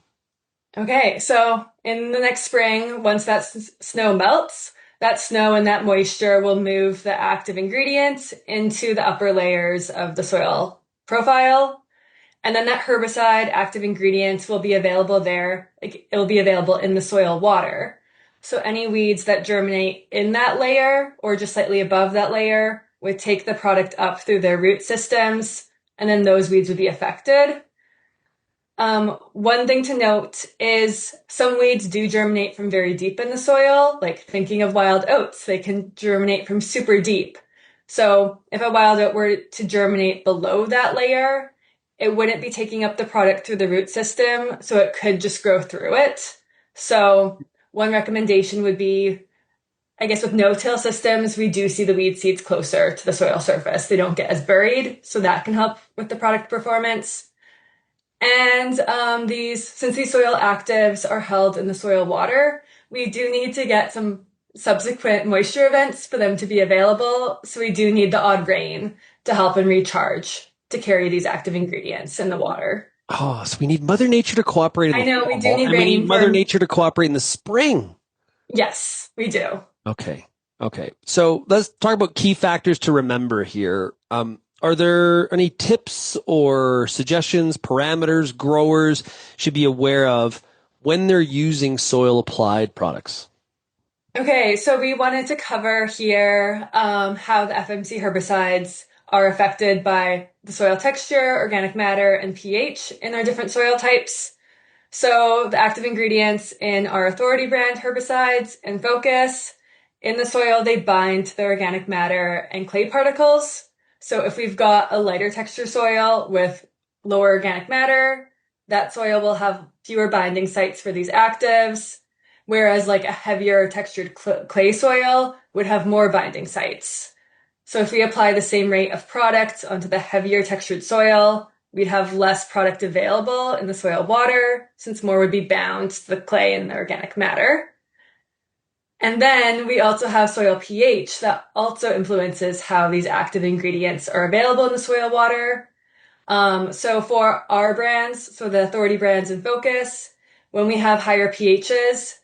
Okay, so in the next spring, once that snow melts, that snow and that moisture will move the active ingredients into the upper layers of the soil profile. And then that herbicide active ingredients will be available there. It will be available in the soil water. So any weeds that germinate in that layer or just slightly above that layer would take the product up through their root systems, and then those weeds would be affected. One thing to note is some weeds do germinate from very deep in the soil, like thinking of wild oats, they can germinate from super deep. So if a wild oat were to germinate below that layer, it wouldn't be taking up the product through the root system, so it could just grow through it. So one recommendation would be I guess with no-till systems, we do see the weed seeds closer to the soil surface. They don't get as buried, so that can help with the product performance. And since these soil actives are held in the soil water, we do need to get some subsequent moisture events for them to be available. So we do need the odd rain to help and recharge to carry these active ingredients in the water. Oh, so we need Mother Nature to cooperate in the fall. We do need and rain. We need Mother Nature to cooperate in the spring. Yes, we do. Okay. So let's talk about key factors to remember here. Are there any tips or suggestions, parameters growers should be aware of when they're using soil applied products? Okay, so we wanted to cover here how the FMC herbicides are affected by the soil texture, organic matter, and pH in our different soil types. So the active ingredients in our Authority brand herbicides and Focus, in the soil, they bind to the organic matter and clay particles. So if we've got a lighter texture soil with lower organic matter, that soil will have fewer binding sites for these actives, whereas like a heavier textured clay soil would have more binding sites. So if we apply the same rate of product onto the heavier textured soil, we'd have less product available in the soil water, since more would be bound to the clay and the organic matter. And then we also have soil pH that also influences how these active ingredients are available in the soil water. So for our brands, so the Authority brands and Focus, when we have higher pHs,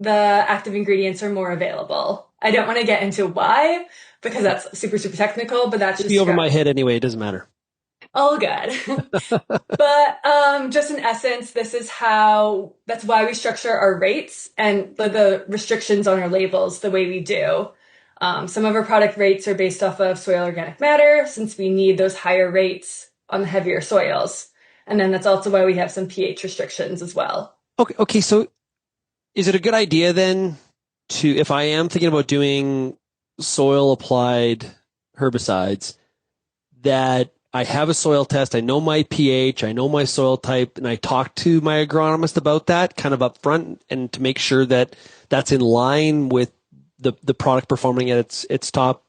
the active ingredients are more available. I don't want to get into why, because that's super, super technical, but that's just be over my head anyway. It doesn't matter. All good. But just in essence, that's why we structure our rates and the restrictions on our labels the way we do. Some of our product rates are based off of soil organic matter, since we need those higher rates on the heavier soils. And then that's also why we have some pH restrictions as well. Okay. So is it a good idea then if I am thinking about doing soil applied herbicides, that I have a soil test, I know my pH, I know my soil type, and I talk to my agronomist about that kind of up front, and to make sure that that's in line with the product performing at its top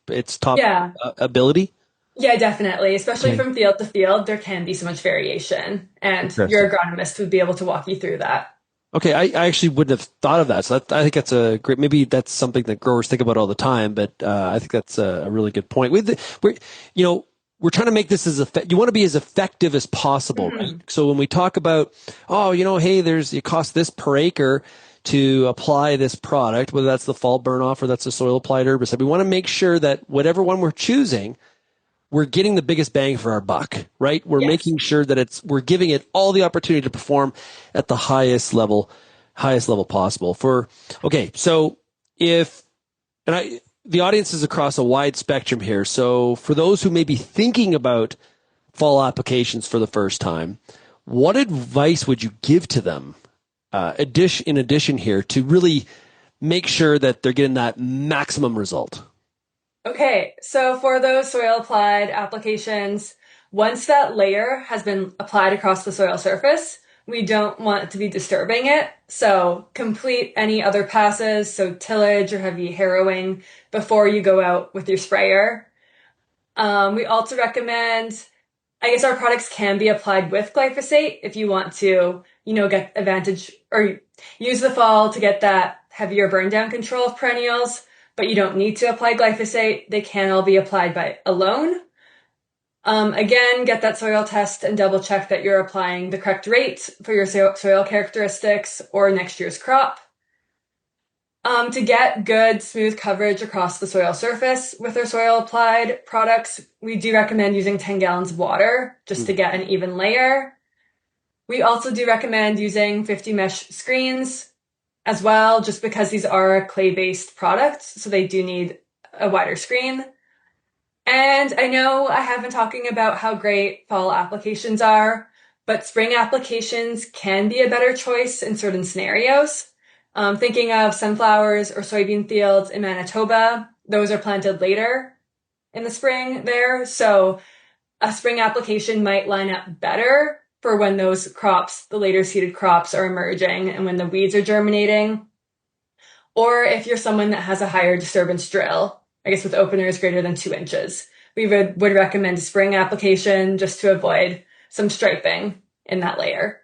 ability? Yeah, definitely. Especially from field to field, there can be so much variation, and your agronomist would be able to walk you through that. Okay, I actually wouldn't have thought of that. So I think that's a great, maybe that's something that growers think about all the time, but I think that's a really good point. We're trying to make this you want to be as effective as possible, right? So when we talk about, hey, it costs this per acre to apply this product, whether that's the fall burn off or that's a soil applied herbicide, we want to make sure that whatever one we're choosing, we're getting the biggest bang for our buck, right? We're making sure that we're giving it all the opportunity to perform at the highest level possible. The audience is across a wide spectrum here. So for those who may be thinking about fall applications for the first time, what advice would you give to them in addition here to really make sure that they're getting that maximum result? Okay, so for those soil applied applications, once that layer has been applied across the soil surface, we don't want to be disturbing it. So complete any other passes, so tillage or heavy harrowing, before you go out with your sprayer. We also recommend, our products can be applied with glyphosate if you want to, get advantage or use the fall to get that heavier burn down control of perennials, but you don't need to apply glyphosate. They can all be applied by alone. Again, get that soil test and double check that you're applying the correct rate for your soil characteristics or next year's crop. To get good, smooth coverage across the soil surface with our soil applied products, we do recommend using 10 gallons of water just to get an even layer. We also do recommend using 50 mesh screens as well, just because these are clay-based products, so they do need a wider screen. And I know I have been talking about how great fall applications are, but spring applications can be a better choice in certain scenarios. Thinking of sunflowers or soybean fields in Manitoba, those are planted later in the spring there. So a spring application might line up better for when those crops, the later seeded crops, are emerging and when the weeds are germinating. or if you're someone that has a higher disturbance drill, I guess with openers greater than 2 inches. We would recommend spring application just to avoid some striping in that layer.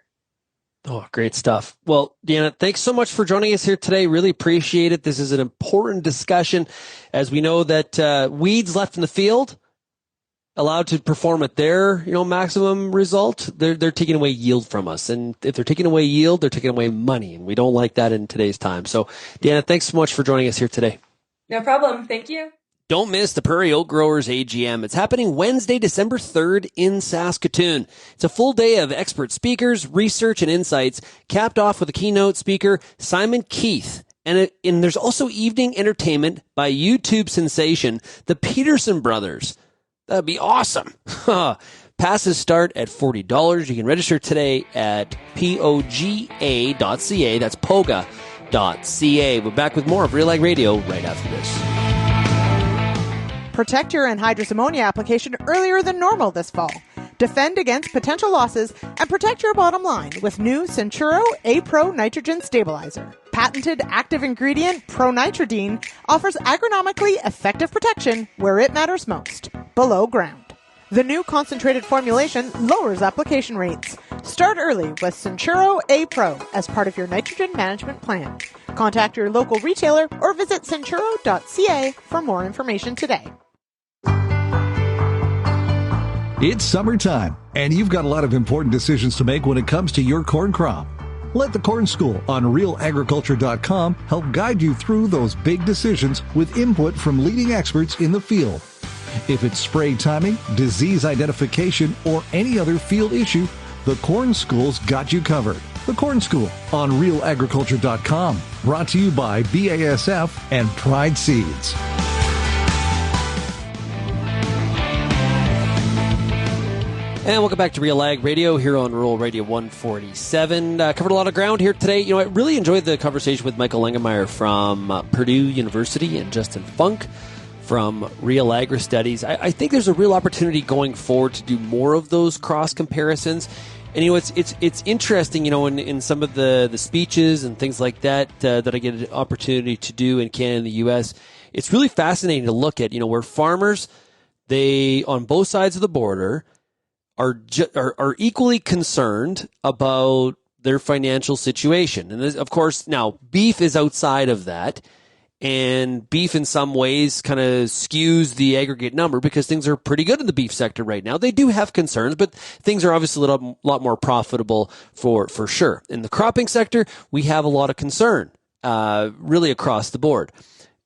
Oh, great stuff. Well, Deanna, thanks so much for joining us here today. Really appreciate it. This is an important discussion, as we know that weeds left in the field, allowed to perform at their maximum result, they're taking away yield from us. And if they're taking away yield, they're taking away money. And we don't like that in today's time. So, Deanna, thanks so much for joining us here today. No problem. Thank you. Don't miss the Prairie Oak Growers AGM. It's happening Wednesday, December 3rd in Saskatoon. It's a full day of expert speakers, research, and insights, capped off with a keynote speaker, Simon Keith. And there's also evening entertainment by YouTube sensation, the Peterson Brothers. That'd be awesome. Passes start at $40. You can register today at poga.ca. That's poga.ca. We're back with more of RealAg Radio right after this. Protect your anhydrous ammonia application earlier than normal this fall. Defend against potential losses and protect your bottom line with new Centuro A-Pro Nitrogen Stabilizer. Patented active ingredient pronitridine offers agronomically effective protection where it matters most, below ground. The new concentrated formulation lowers application rates. Start early with Centuro A-Pro as part of your nitrogen management plan. Contact your local retailer or visit centuro.ca for more information today. It's summertime, and you've got a lot of important decisions to make when it comes to your corn crop. Let the Corn School on RealAgriculture.com help guide you through those big decisions with input from leading experts in the field. If it's spray timing, disease identification, or any other field issue, the Corn School's got you covered. The Corn School on RealAgriculture.com. Brought to you by BASF and Pride Seeds. And welcome back to RealAg Radio here on Rural Radio 147. Covered a lot of ground here today. I really enjoyed the conversation with Michael Langemeier from Purdue University and Justin Funk from RealAgristudies. I think there's a real opportunity going forward to do more of those cross comparisons. And it's interesting, in some of the speeches and things like that that I get an opportunity to do in Canada and the U.S. It's really fascinating to look at, where farmers, they on both sides of the border are equally concerned about their financial situation. And this, of course, now beef is outside of that. And beef in some ways kind of skews the aggregate number because things are pretty good in the beef sector right now. They do have concerns, but things are obviously a lot more profitable for sure. In the cropping sector, we have a lot of concern, really across the board.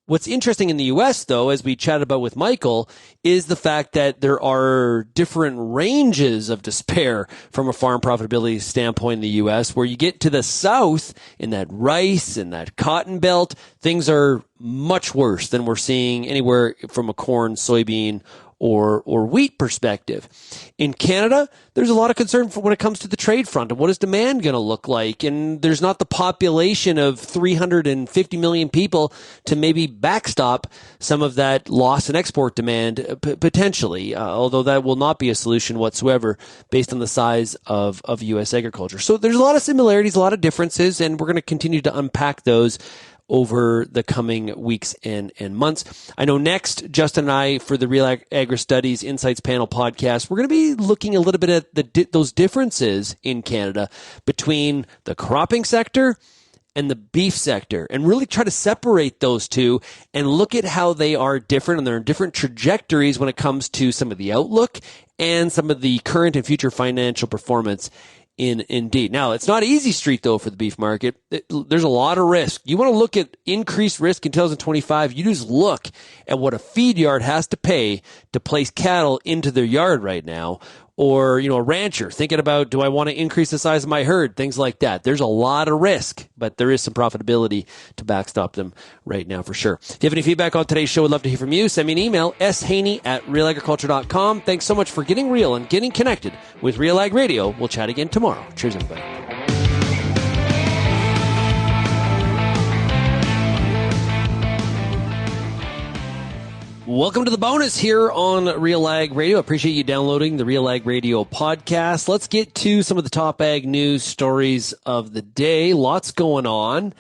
What's interesting in the U.S., though, as we chatted about with Michael, is the fact that there are different ranges of despair from a farm profitability standpoint in the U.S., where you get to the South in that rice and that cotton belt, things are much worse than we're seeing anywhere from a corn, soybean, or wheat perspective. In Canada, there's a lot of concern when it comes to the trade front and what is demand going to look like. And there's not the population of 350 million people to maybe backstop some of that loss in export demand potentially, although that will not be a solution whatsoever based on the size of U.S. agriculture. So there's a lot of similarities, a lot of differences, and we're going to continue to unpack those over the coming weeks and months. I know next, Justin and I, for the RealAgristudies Insights Panel podcast, we're going to be looking a little bit at those differences in Canada between the cropping sector and the beef sector and really try to separate those two and look at how they are different and they're in different trajectories when it comes to some of the outlook and some of the current and future financial performance indeed. Now, it's not an easy street, though, for the beef market. There's a lot of risk. You want to look at increased risk in 2025, you just look at what a feed yard has to pay to place cattle into their yard right now. Or, a rancher thinking about, do I want to increase the size of my herd? Things like that. There's a lot of risk, but there is some profitability to backstop them right now for sure. If you have any feedback on today's show, we'd love to hear from you. Send me an email, shaney@realagriculture.com. Thanks so much for getting real and getting connected with RealAg Radio. We'll chat again tomorrow. Cheers, everybody. Welcome to the bonus here on RealAg Radio. Appreciate you downloading the RealAg Radio podcast. Let's get to some of the top ag news stories of the day. Lots going on.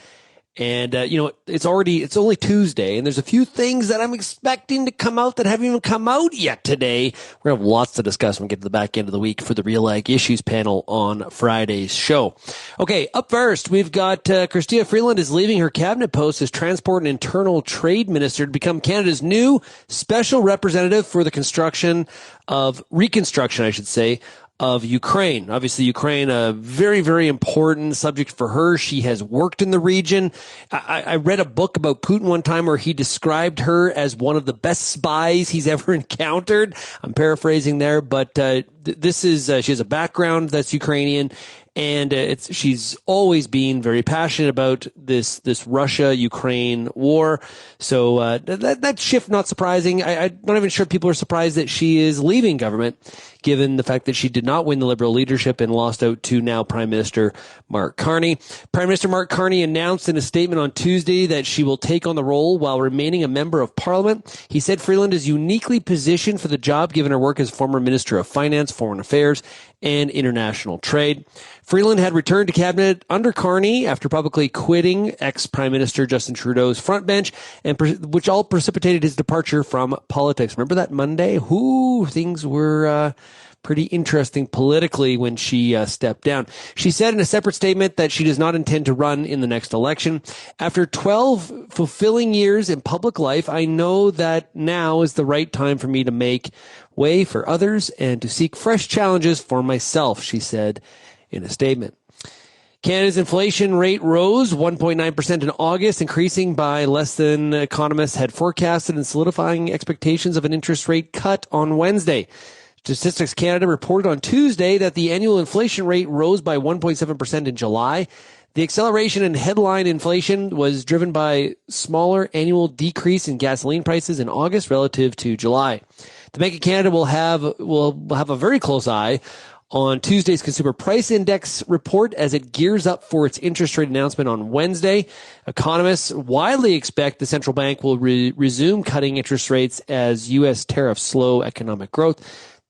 And, it's only Tuesday, and there's a few things that I'm expecting to come out that haven't even come out yet today. We're going to have lots to discuss when we get to the back end of the week for the Real Ag Issues panel on Friday's show. Okay, up first, we've got Chrystia Freeland is leaving her cabinet post as Transport and Internal Trade Minister to become Canada's new special representative for the reconstruction, of Ukraine. Obviously, Ukraine, a very, very important subject for her. She has worked in the region. I read a book about Putin one time where he described her as one of the best spies he's ever encountered. I'm paraphrasing there, but she has a background that's Ukrainian. And she's always been very passionate about this Russia-Ukraine war. So that shift, not surprising. I'm not even sure if people are surprised that she is leaving government, given the fact that she did not win the Liberal leadership and lost out to now Prime Minister Mark Carney. Prime Minister Mark Carney announced in a statement on Tuesday that she will take on the role while remaining a member of Parliament. He said Freeland is uniquely positioned for the job, given her work as former Minister of Finance, Foreign Affairs, and International Trade. Freeland had returned to cabinet under Carney after publicly quitting ex-Prime Minister Justin Trudeau's front bench, which all precipitated his departure from politics. Remember that Monday? Things were pretty interesting politically when she stepped down. She said in a separate statement that she does not intend to run in the next election. After 12 fulfilling years in public life, I know that now is the right time for me to make way for others and to seek fresh challenges for myself, she said in a statement. Canada's inflation rate rose 1.9% in August, increasing by less than economists had forecasted and solidifying expectations of an interest rate cut on Wednesday. Statistics Canada reported on Tuesday that the annual inflation rate rose by 1.7% in July. The acceleration in headline inflation was driven by smaller annual decrease in gasoline prices in August relative to July. The Bank of Canada will have a very close eye on Tuesday's Consumer Price Index report as it gears up for its interest rate announcement on Wednesday. Economists widely expect the central bank will resume cutting interest rates as U.S. tariffs slow economic growth.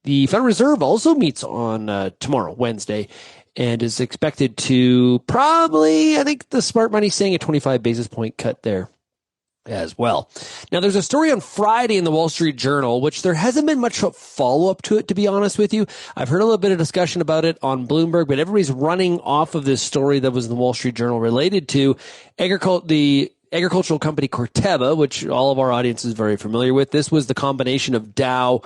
The Federal Reserve also meets on tomorrow, Wednesday, and is expected to probably, I think the smart money's saying a 25 basis point cut there as well. Now, there's a story on Friday in the Wall Street Journal, which there hasn't been much follow-up to it, to be honest with you. I've heard a little bit of discussion about it on Bloomberg, but everybody's running off of this story that was in the Wall Street Journal related to the agricultural company Corteva, which all of our audience is very familiar with. This was the combination of Dow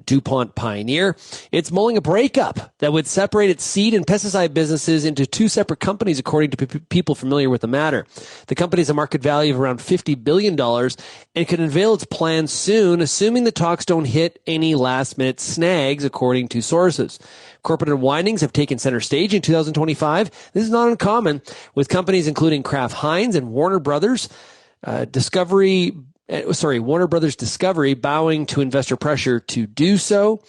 DuPont Pioneer. It's mulling a breakup that would separate its seed and pesticide businesses into two separate companies, according to people familiar with the matter. The company has a market value of around $50 billion and could unveil its plans soon, assuming the talks don't hit any last-minute snags, according to sources. Corporate unwindings have taken center stage in 2025. This is not uncommon, with companies including Kraft Heinz and Warner Brothers Discovery bowing to investor pressure to do so.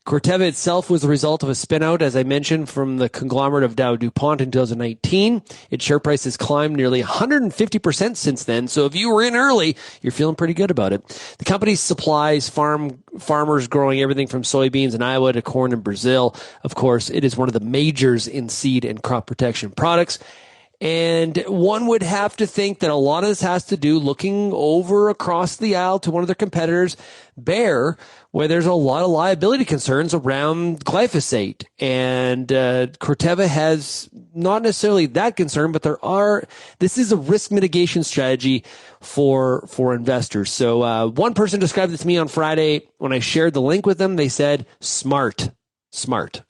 Corteva itself was the result of a spin-out, as I mentioned, from the conglomerate of Dow DuPont in 2019. Its share price has climbed nearly 150% since then, so if you were in early, you're feeling pretty good about it. The company supplies farmers growing everything from soybeans in Iowa to corn in Brazil. Of course, it is one of the majors in seed and crop protection products. And one would have to think that a lot of this has to do looking over across the aisle to one of their competitors, Bayer, where there's a lot of liability concerns around glyphosate. And Corteva has not necessarily that concern, but this is a risk mitigation strategy for investors. So one person described it to me on Friday when I shared the link with them. They said, smart.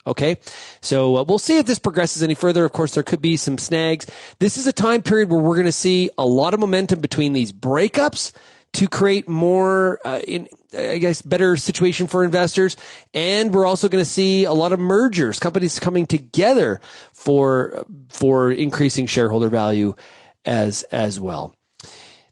Okay. So we'll see if this progresses any further. Of course, there could be some snags. This is a time period where we're going to see a lot of momentum between these breakups to create more, better situation for investors. And we're also going to see a lot of mergers, companies coming together for increasing shareholder value as well.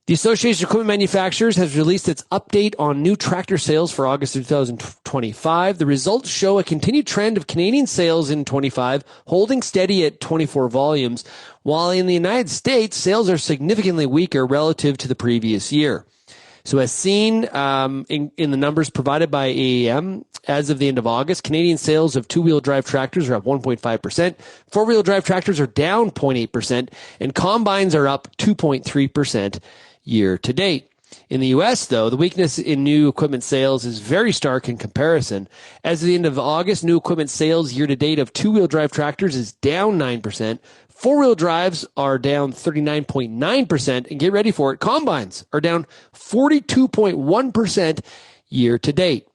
The Association of Equipment Manufacturers has released its update on new tractor sales for August of 2025. The results show a continued trend of Canadian sales in 25 holding steady at 24 volumes, while in the United States, sales are significantly weaker relative to the previous year. So as seen in the numbers provided by AAM, as of the end of August, Canadian sales of two-wheel drive tractors are up 1.5%, four-wheel drive tractors are down 0.8%, and combines are up 2.3% year to date. In the U.S., though, the weakness in new equipment sales is very stark in comparison. As of the end of August, new equipment sales year to date of two-wheel drive tractors is down 9%. Four-wheel drives are down 39.9%. And get ready for it, combines are down 42.1% year to date.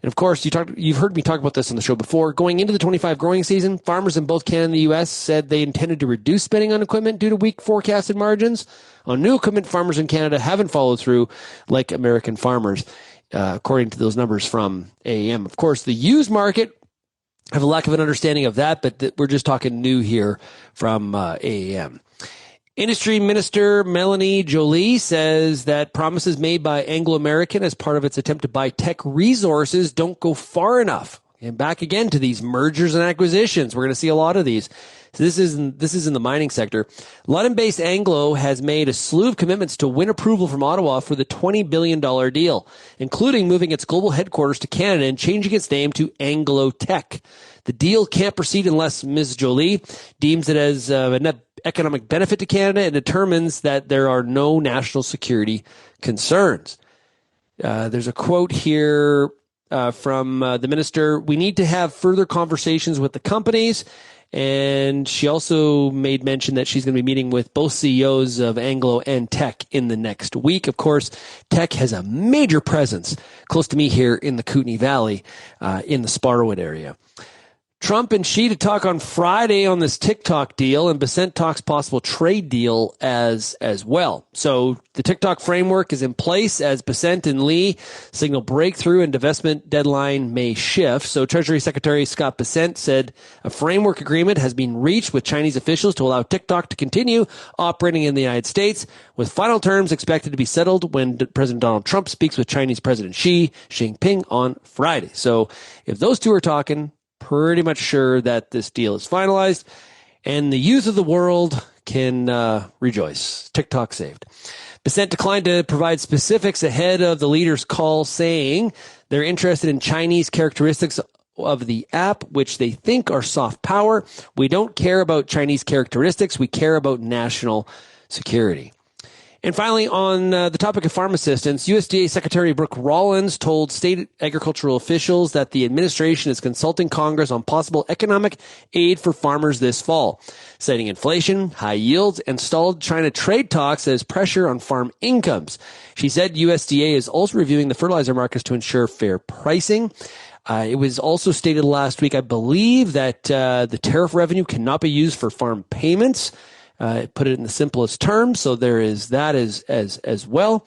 And of course, you've heard me talk about this on the show before. Going into the 25 growing season, farmers in both Canada and the U.S. said they intended to reduce spending on equipment due to weak forecasted margins. On new equipment, farmers in Canada haven't followed through like American farmers, according to those numbers from AAM. Of course, the used market, I have a lack of an understanding of that, but we're just talking new here from AAM. Industry Minister Mélanie Joly says that promises made by Anglo American as part of its attempt to buy tech resources don't go far enough. And back again to these mergers and acquisitions. We're going to see a lot of these. So this is in the mining sector. London-based Anglo has made a slew of commitments to win approval from Ottawa for the $20 billion deal, including moving its global headquarters to Canada and changing its name to Anglo Tech. The deal can't proceed unless Ms. Joly deems it as a net economic benefit to Canada and determines that there are no national security concerns. There's a quote here from the minister. We need to have further conversations with the companies. And she also made mention that she's going to be meeting with both CEOs of Anglo and Tech in the next week. Of course, Tech has a major presence close to me here in the Kootenay Valley, in the Sparwood area. Trump and Xi to talk on Friday on this TikTok deal, and Besant talks possible trade deal as well. So the TikTok framework is in place as Besant and Lee signal breakthrough and divestment deadline may shift. So Treasury Secretary Scott Besant said a framework agreement has been reached with Chinese officials to allow TikTok to continue operating in the United States, with final terms expected to be settled when President Donald Trump speaks with Chinese President Xi Jinping on Friday. So if those two are talking, pretty much sure that this deal is finalized and the youth of the world can rejoice. TikTok saved. Besant declined to provide specifics ahead of the leader's call, saying they're interested in Chinese characteristics of the app, which they think are soft power. We don't care about Chinese characteristics. We care about national security. And finally, on the topic of farm assistance, USDA Secretary Brooke Rollins told state agricultural officials that the administration is consulting Congress on possible economic aid for farmers this fall, citing inflation, high yields, and stalled China trade talks as pressure on farm incomes. She said USDA is also reviewing the fertilizer markets to ensure fair pricing. It was also stated last week, I believe, that the tariff revenue cannot be used for farm payments. Put it in the simplest terms, so there is that as well.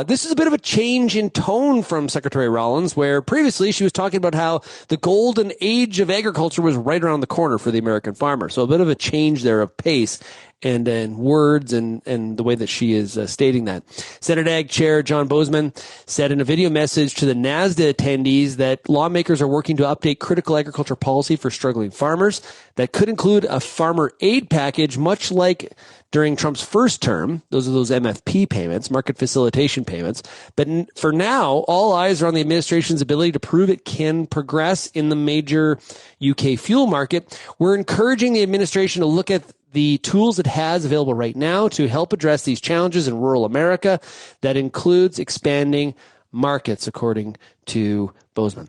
This is a bit of a change in tone from Secretary Rollins, where previously she was talking about how the golden age of agriculture was right around the corner for the American farmer. So a bit of a change there of pace and words and the way that she is stating that. Senate Ag Chair John Bozeman said in a video message to the NASDA attendees that lawmakers are working to update critical agriculture policy for struggling farmers that could include a farmer aid package, much like during Trump's first term. Those are those MFP payments, market facilitation payments. But for now, all eyes are on the administration's ability to prove it can progress in the major UK fuel market. We're encouraging the administration to look at the tools it has available right now to help address these challenges in rural America. That includes expanding markets, according to Bozeman.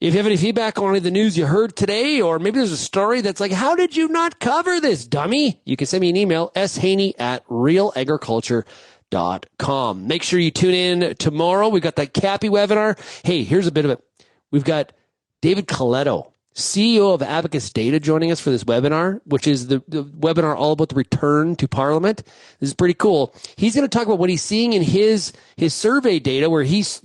If you have any feedback on any of the news you heard today, or maybe there's a story that's like, how did you not cover this, dummy? You can send me an email, shaney@realagriculture.com. Make sure you tune in tomorrow. We've got that Cappy webinar. Hey, here's a bit of it. We've got David Coletto, CEO of Abacus Data, joining us for this webinar, which is the webinar all about the return to Parliament. This is pretty cool. He's going to talk about what he's seeing in his survey data, where he's,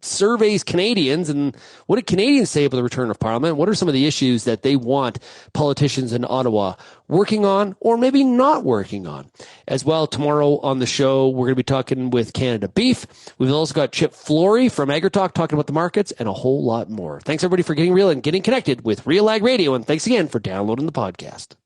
surveys Canadians, and what did Canadians say about the return of Parliament? What are some of the issues that they want politicians in Ottawa working on, or maybe not working on? As well, tomorrow on the show, we're going to be talking with Canada Beef. We've also got Chip Flory from AgriTalk talking about the markets and a whole lot more. Thanks, everybody, for getting real and getting connected with RealAg Radio, and thanks again for downloading the podcast.